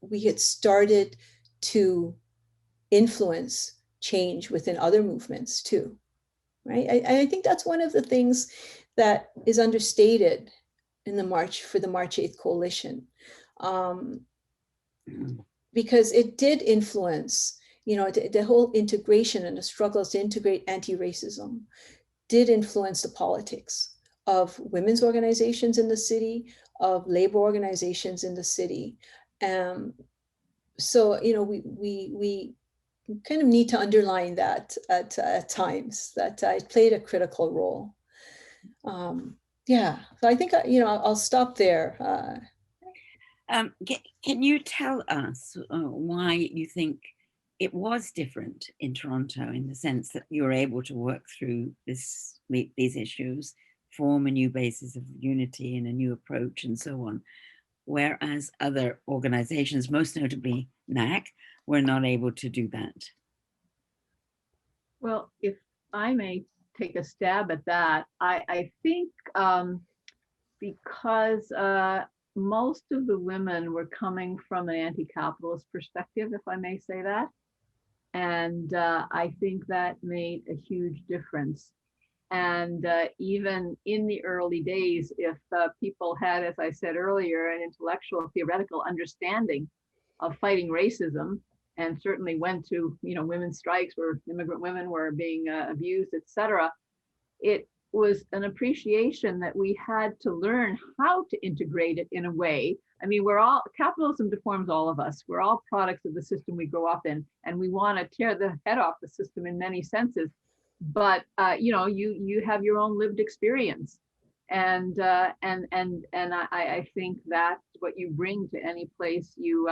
we had started to influence change within other movements too, right? I think that's one of the things that is understated in the March 8th coalition, because it did influence, the whole integration and the struggles to integrate anti-racism did influence the politics of women's organizations in the city, of labor organizations in the city. So, we kind of need to underline that at times, that I played a critical role. Yeah, so I think, I'll stop there. Can you tell us why you think it was different in Toronto, in the sense that you were able to work through these issues, form a new basis of unity and a new approach and so on, whereas other organizations, most notably NAC, were not able to do that? Well, if I may take a stab at that, I think because most of the women were coming from an anti-capitalist perspective, if I may say that. And I think that made a huge difference. And even in the early days, if people had, as I said earlier, an intellectual, theoretical understanding of fighting racism, and certainly went to, women's strikes where immigrant women were being abused, etc., it was an appreciation that we had to learn how to integrate it in a way. I mean, capitalism deforms all of us. We're all products of the system we grow up in, and we want to tear the head off the system in many senses. But you have your own lived experience, and I think that's what you bring to any place you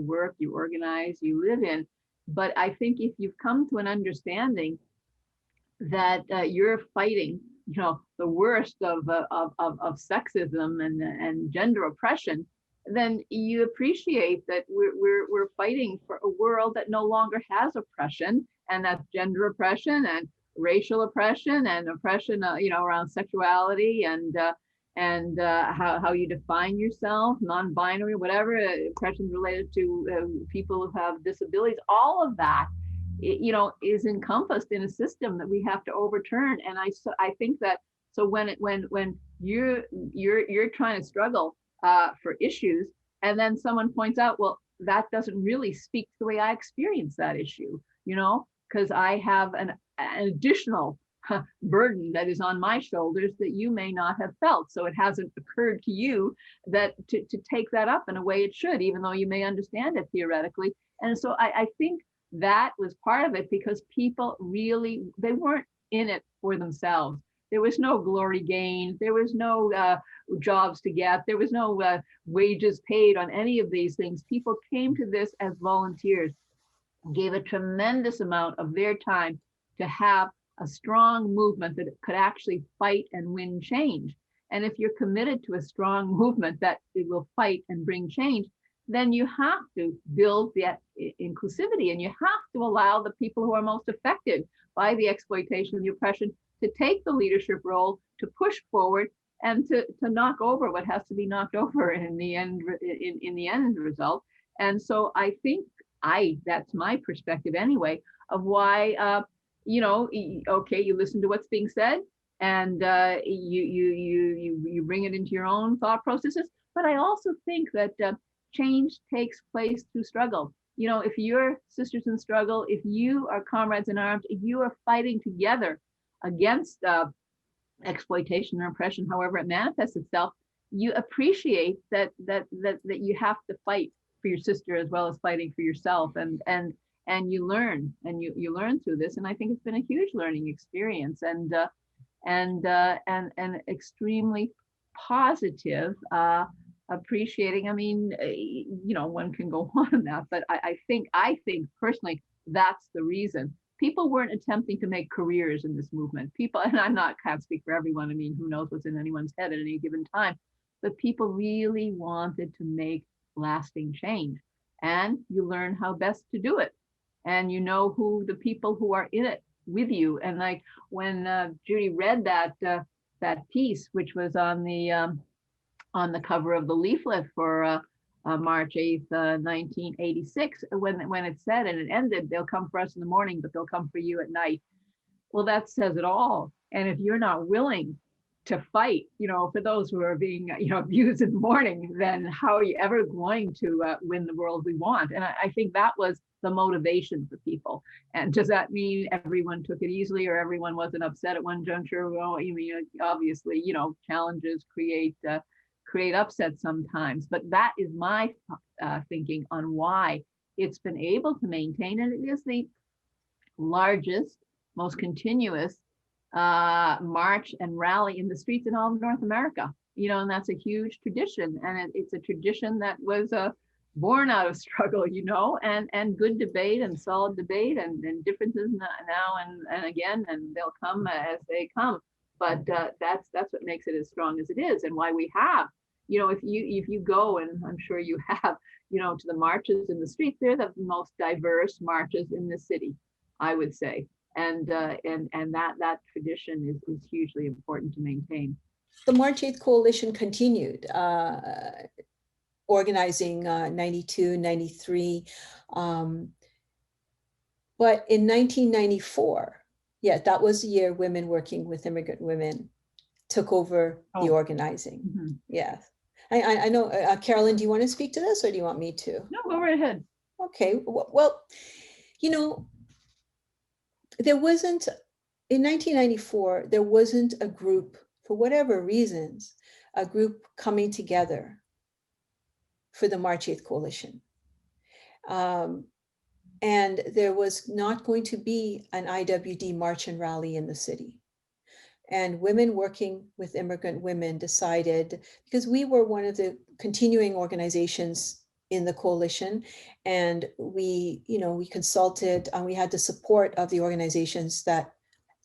work, you organize, you live in. But I think if you've come to an understanding that you're fighting the worst of sexism and gender oppression, then you appreciate that we're fighting for a world that no longer has oppression, and that's gender oppression and racial oppression and oppression, around sexuality and how you define yourself, non-binary, whatever, oppressions related to people who have disabilities, all of that, is encompassed in a system that we have to overturn. And I think that, so when you're trying to struggle for issues, and then someone points out, well, that doesn't really speak to the way I experience that issue, because I have an additional burden that is on my shoulders that you may not have felt. So it hasn't occurred to you that to take that up in a way it should, even though you may understand it theoretically. And so I think that was part of it, because people really, they weren't in it for themselves. There was no glory gained. There was no jobs to get. There was no wages paid on any of these things. People came to this as volunteers, gave a tremendous amount of their time to have a strong movement that could actually fight and win change. And if you're committed to a strong movement that it will fight and bring change, then you have to build the inclusivity, and you have to allow the people who are most affected by the exploitation and the oppression to take the leadership role, to push forward, and to knock over what has to be knocked over in the end result. And so I think that's my perspective anyway, of why okay, you listen to what's being said, and you bring it into your own thought processes. But I also think that change takes place through struggle. If you're sisters in struggle, if you are comrades in arms, if you are fighting together against exploitation or oppression, however it manifests itself, you appreciate that you have to fight for your sister as well as fighting for yourself, and you learn, and you learn through this. And I think it's been a huge learning experience, and extremely positive, appreciating. I mean, one can go on that, but I think personally that's the reason. People weren't attempting to make careers in this movement. People, and can't speak for everyone. I mean, who knows what's in anyone's head at any given time, but people really wanted to make lasting change, and you learn how best to do it. And who the people who are in it with you. And like when Judy read that piece, which was on the cover of the leaflet for March 8th, 1986, when it said, and it ended, they'll come for us in the morning, but they'll come for you at night. Well, that says it all. And if you're not willing to fight, for those who are being, abused in the morning, then how are you ever going to win the world we want? And I think that was the motivation for people. And does that mean everyone took it easily, or everyone wasn't upset at one juncture? Well, obviously, challenges create upset sometimes, but that is my thinking on why it's been able to maintain, and it is the largest, most continuous march and rally in the streets in all of North America. And that's a huge tradition, and it's a tradition that was born out of struggle, and good debate and solid debate and differences now and again, and they'll come as they come. But that's what makes it as strong as it is, and why we have, if you go, and I'm sure you have, to the marches in the streets, they're the most diverse marches in the city, I would say. And that tradition is hugely important to maintain. The March 8th Coalition continued organizing 92, 93. But in 1994, that was the year Women Working with Immigrant Women took over the organizing. Mm-hmm. Yes. I know, Carolyn, do you want to speak to this, or do you want me to? No, go right ahead. Okay. Well, there wasn't, in 1994, there wasn't a group, for whatever reasons, a group coming together for the March 8th Coalition. And there was not going to be an IWD march and rally in the city. And Women Working with Immigrant Women decided, because we were one of the continuing organizations in the coalition, and we consulted, and we had the support of the organizations that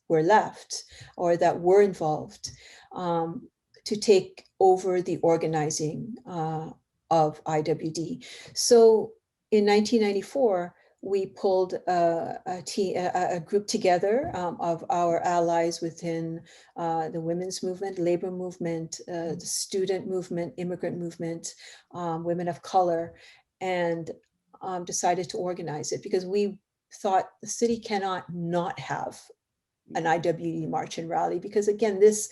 were left or that were involved to take over the organizing of IWD. So in 1994, we pulled a group together of our allies within the women's movement, labor movement, the student movement, immigrant movement, women of color, and decided to organize it because we thought the city cannot not have an IWD march and rally because again, this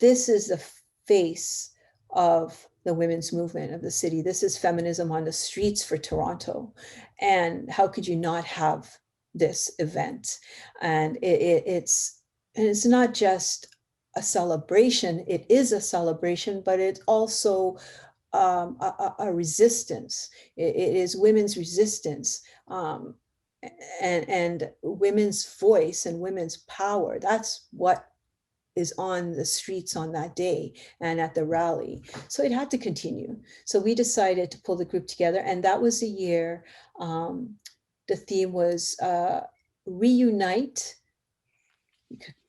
is the face of the women's movement of the city. This is feminism on the streets for Toronto. And how could you not have this event? And it's not just a celebration, it is a celebration, but it's also a resistance. It is women's resistance and women's voice and women's power. That's what is on the streets on that day and at the rally. So it had to continue. So we decided to pull the group together, and that was the year. The theme was reunite,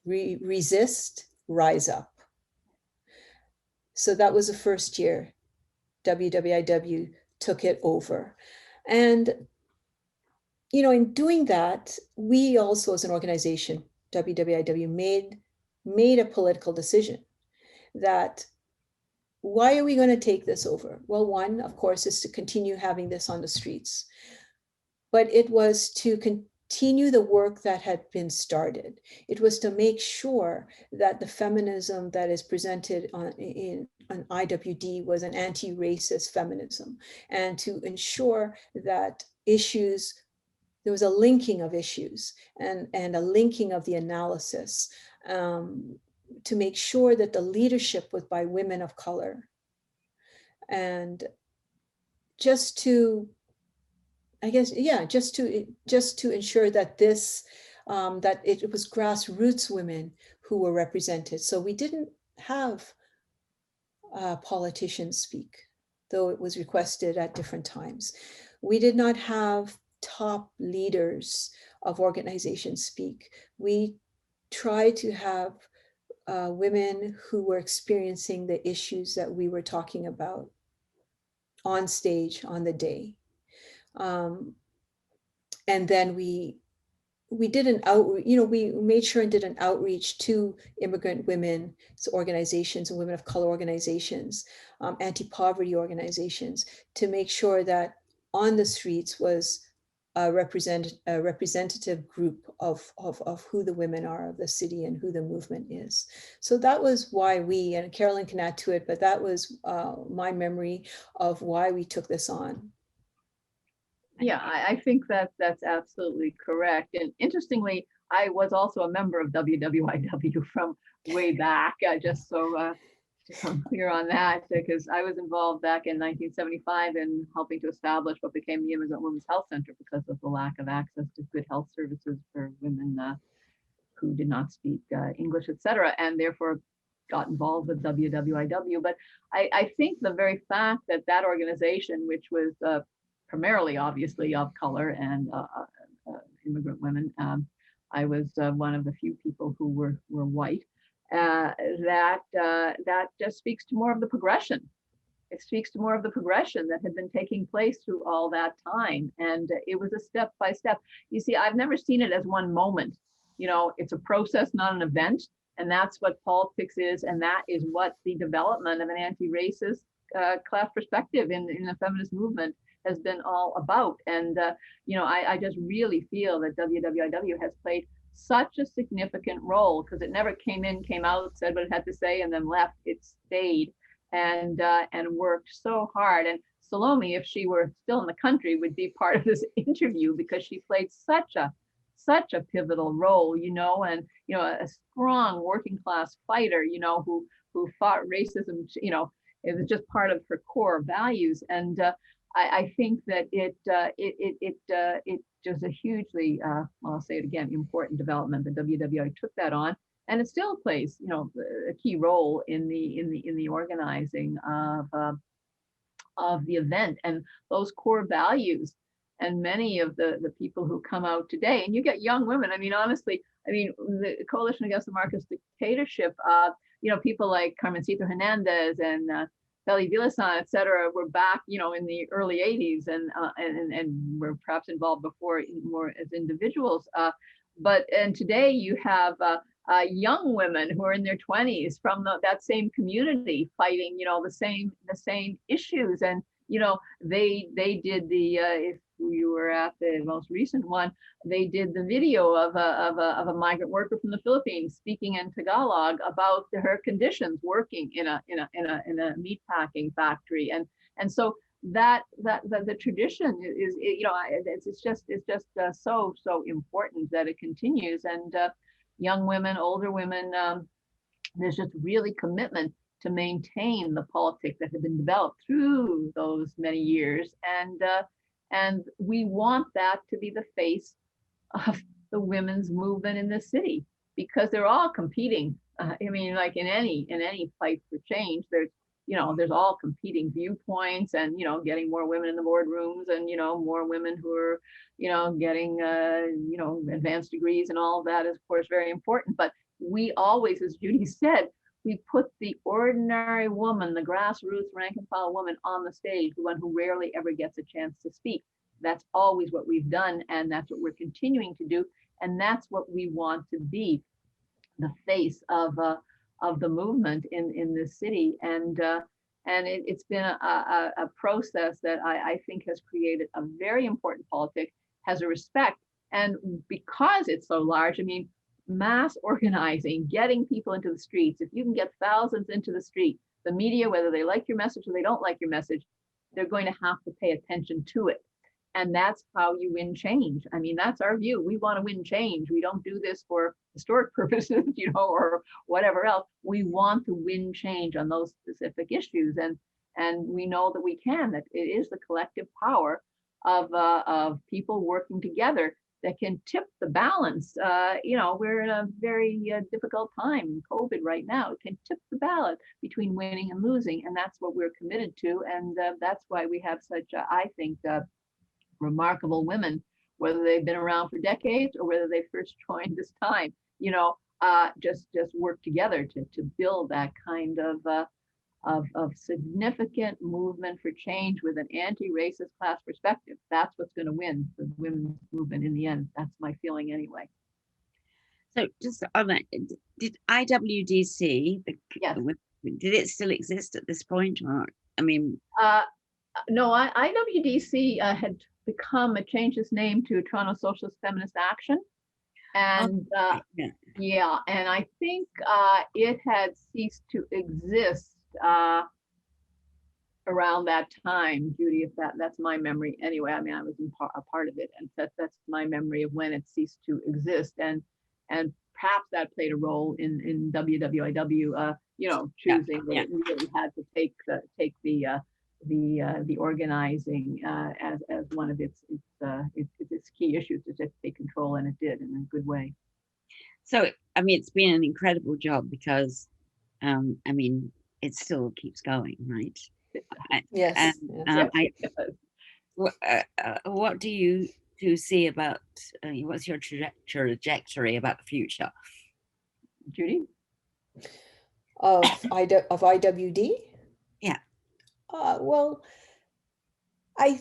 resist, rise up. So that was the first year WWIW took it over. And, you know, in doing that, we also as an organization, WWIW made a political decision that why are we going to take this over? Well, one, of course, is to continue having this on the streets, but it was to continue the work that had been started. It was to make sure that the feminism that is presented on IWD was an anti-racist feminism, and to ensure that issues, there was a linking of issues and a linking of the analysis to make sure that the leadership was by women of color. And just to, I guess, yeah, just to ensure that this, that it was grassroots women who were represented. So we didn't have politicians speak, though it was requested at different times. We did not have top leaders of organizations speak. We tried to have women who were experiencing the issues that we were talking about on stage on the day. And then we did an outreach, you know, we made sure and did an outreach to immigrant women's organizations and women of color organizations, anti-poverty organizations, to make sure that on the streets was a representative group of who the women are of the city and who the movement is. So that was why we, and Carolyn can add to it, but that was my memory of why we took this on. Yeah, I think that that's absolutely correct. And interestingly, I was also a member of WWIW from way back, just so I'm clear on that, because I was involved back in 1975 in helping to establish what became the Immigrant Women's Health Center because of the lack of access to good health services for women who did not speak English, et cetera, and therefore got involved with WWIW. But I think the very fact that that organization, which was primarily obviously of color and immigrant women, I was one of the few people who were white, that just speaks to more of the progression. It speaks to more of the progression that had been taking place through all that time. And it was a step by step. You see, I've never seen it as one moment. You know, it's a process, not an event. And that's what politics is. And that is what the development of an anti-racist class perspective in the feminist movement has been all about. And, you know, I just really feel that WWIW has played such a significant role because it never came out, said what it had to say, and then left. It stayed and worked so hard. And Salome, if she were still in the country, would be part of this interview because she played such a pivotal role, you know, and, you know, a strong working class fighter, you know, who fought racism, you know, it was just part of her core values. And I think that it just a hugely, I'll say it again, important development that WWI took that on, and it still plays, you know, a key role in the organizing of the event. And those core values And many of the people who come out today, and you get young women, I mean, honestly, I mean, the Coalition Against the Marcos Dictatorship, people like Carmencita Hernandez and Feli Villasan, et cetera, were back, in the early 80s and were perhaps involved before more as individuals. And today you have young women who are in their 20s from that same community fighting, the same issues. And, they did if you were at the most recent one, they did the video of a migrant worker from the Philippines speaking in Tagalog about her conditions working in a meat packing factory. And so that the tradition is, it's just so important that it continues. And young women, older women, there's just really commitment to maintain the politics that have been developed through those many years. And we want that to be the face of the women's movement in the city, because they're all competing. I mean, like in any fight for change, there's all competing viewpoints, and getting more women in the boardrooms, and more women who are getting advanced degrees, and all of that is of course very important. But we always, as Judy said, we put the ordinary woman, the grassroots rank and file woman, on the stage, the one who rarely ever gets a chance to speak. That's always what we've done, and that's what we're continuing to do, and that's what we want to be, the face of the movement in this city. And it's been a process that I think has created a very important politic, has a respect, and because it's so large, I mean, mass organizing, getting people into the streets. If you can get thousands into the street, the media, whether they like your message or they don't like your message, they're going to have to pay attention to it. And that's how you win change. I mean, that's our view. We want to win change. We don't do this for historic purposes, or whatever else. We want to win change on those specific issues. And we know that we can, that it is the collective power of people working together that can tip the balance. We're in a very difficult time, COVID right now. It can tip the balance between winning and losing, and that's what we're committed to. And that's why we have such, I think, remarkable women, whether they've been around for decades or whether they first joined this time. Just work together to build that kind of significant movement for change with an anti-racist class perspective. That's what's going to win the women's movement in the end. That's my feeling anyway. So just on that, did IWDC, yes, did it still exist at this point? Or, I mean, no, IWDC had changed its name to Toronto Socialist Feminist Action. And yeah, and I think it had ceased to exist around that time, Judy, if that's my memory anyway. I mean, I was a part of it, and that's my memory of when it ceased to exist, and perhaps that played a role in WWIW, choosing that it really had to take the organizing as one of its key issues, to take control, and it did in a good way. So, I mean, it's been an incredible job, because, I mean, it still keeps going, right? Yes. What do you see about, what's your trajectory about the future? Judy? Of IWD? Yeah. Well, I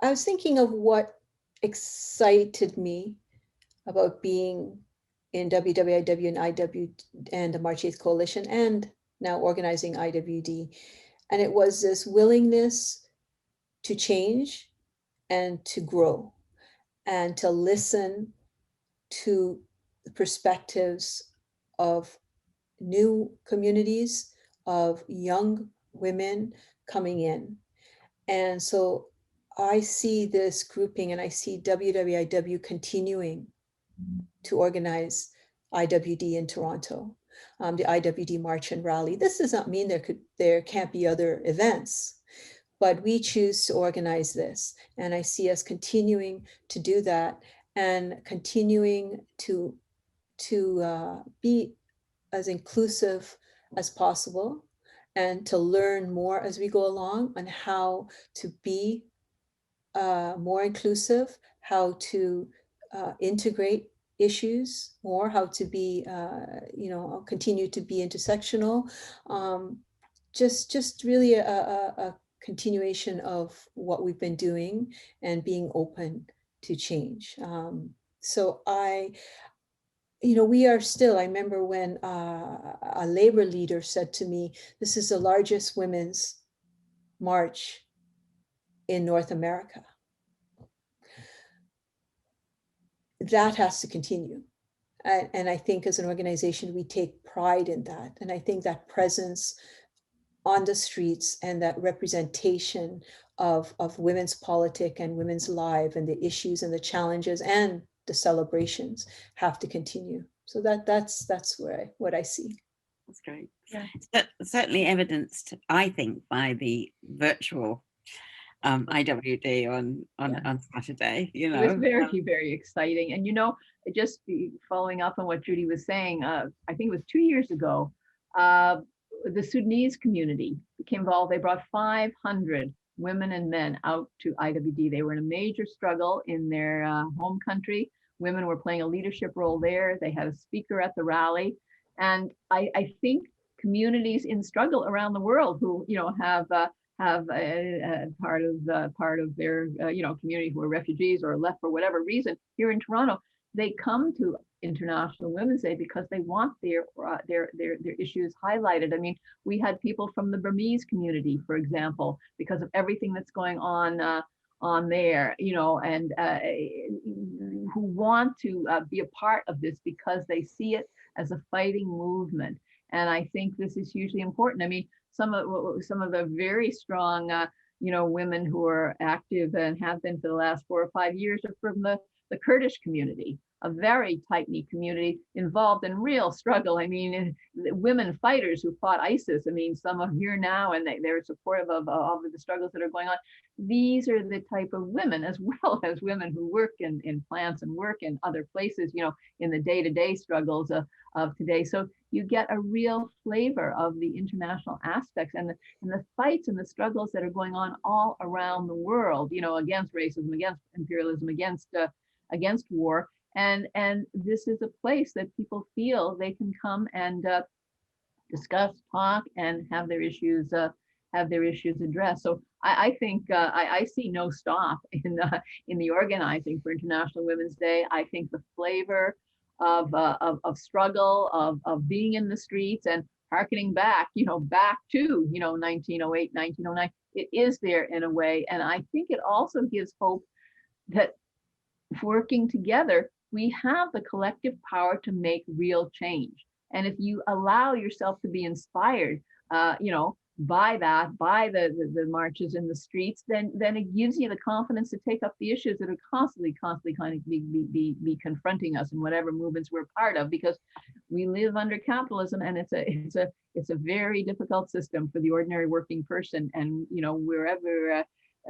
was thinking of what excited me about being in WWIW and IW and the March 8th Coalition, and now organizing IWD. And it was this willingness to change and to grow and to listen to the perspectives of new communities, of young women coming in. And so I see this grouping, and I see WWIW continuing to organize IWD in Toronto, the IWD March and Rally. This does not mean there can't be other events, but we choose to organize this. And I see us continuing to do that, and continuing to be as inclusive as possible, and to learn more as we go along on how to be more inclusive, how to integrate issues more, how to be, continue to be intersectional. Um, just really a continuation of what we've been doing and being open to change. So we are still, I remember when a labor leader said to me, this is the largest women's march in North America. That has to continue. And I think as an organization, we take pride in that. And I think that presence on the streets and that representation of women's politic and women's life and the issues and the challenges and the celebrations have to continue. So that's what I see. That's great. Yeah. Certainly evidenced, I think, by the virtual IWD on Saturday. It was very, very exciting. And, just following up on what Judy was saying, I think it was 2 years ago, the Sudanese community became involved. They brought 500 women and men out to IWD. They were in a major struggle in their home country. Women were playing a leadership role there. They had a speaker at the rally. And I think communities in struggle around the world who, have part of their community who are refugees or left for whatever reason here in Toronto, they come to International Women's Day because they want their issues highlighted. I mean, we had people from the Burmese community, for example, because of everything that's going on there, and who want to be a part of this because they see it as a fighting movement. And I think this is hugely important. I mean, some of the very strong, women who are active and have been for the last 4 or 5 years are from the Kurdish community, a very tight-knit community involved in real struggle. I mean, women fighters who fought ISIS. I mean, some are here now and they're supportive of the struggles that are going on. These are the type of women, as well as women who work in plants and work in other places, in the day-to-day struggles of today. So you get a real flavor of the international aspects and the fights and the struggles that are going on all around the world, against racism, against imperialism, against war. And this is a place that people feel they can come and discuss, talk, and have their issues addressed. So I think I see no stop in the organizing for International Women's Day. I think the flavor of struggle, of being in the streets and harkening back, back to 1908, 1909, it is there in a way. And I think it also gives hope that working together, we have the collective power to make real change. And if you allow yourself to be inspired, by the marches in the streets, then it gives you the confidence to take up the issues that are constantly kind of be confronting us in whatever movements we're part of, because we live under capitalism and it's a very difficult system for the ordinary working person, and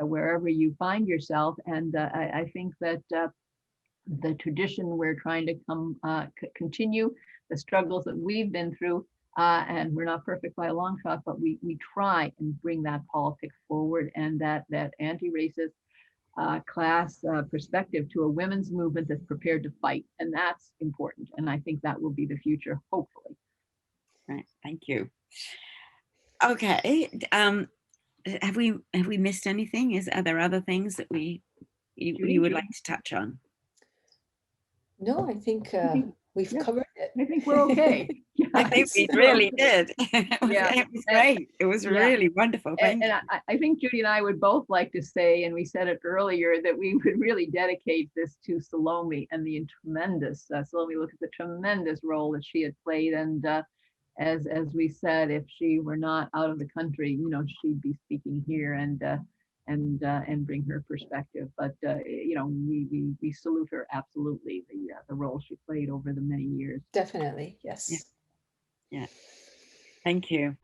wherever you find yourself. And I think that the tradition we're trying to continue, the struggles that we've been through, and we're not perfect by a long shot, but we try and bring that politics forward, and that anti-racist class perspective to a women's movement that's prepared to fight. And that's important. And I think that will be the future, hopefully. Right. Thank you. Okay. Have we missed anything? Are there other things that you would like to touch on? No, I think we've covered it. I think we're okay. Yeah, I think we really did. It was great. It was really wonderful. Thank you. I think Judy and I would both like to say, and we said it earlier, that we would really dedicate this to Salome and the tremendous, Salome look at the tremendous role that she had played. And as we said, if she were not out of the country, she'd be speaking here and bring her perspective. But we salute her absolutely, the role she played over the many years. Definitely, yes. Yeah. Thank you.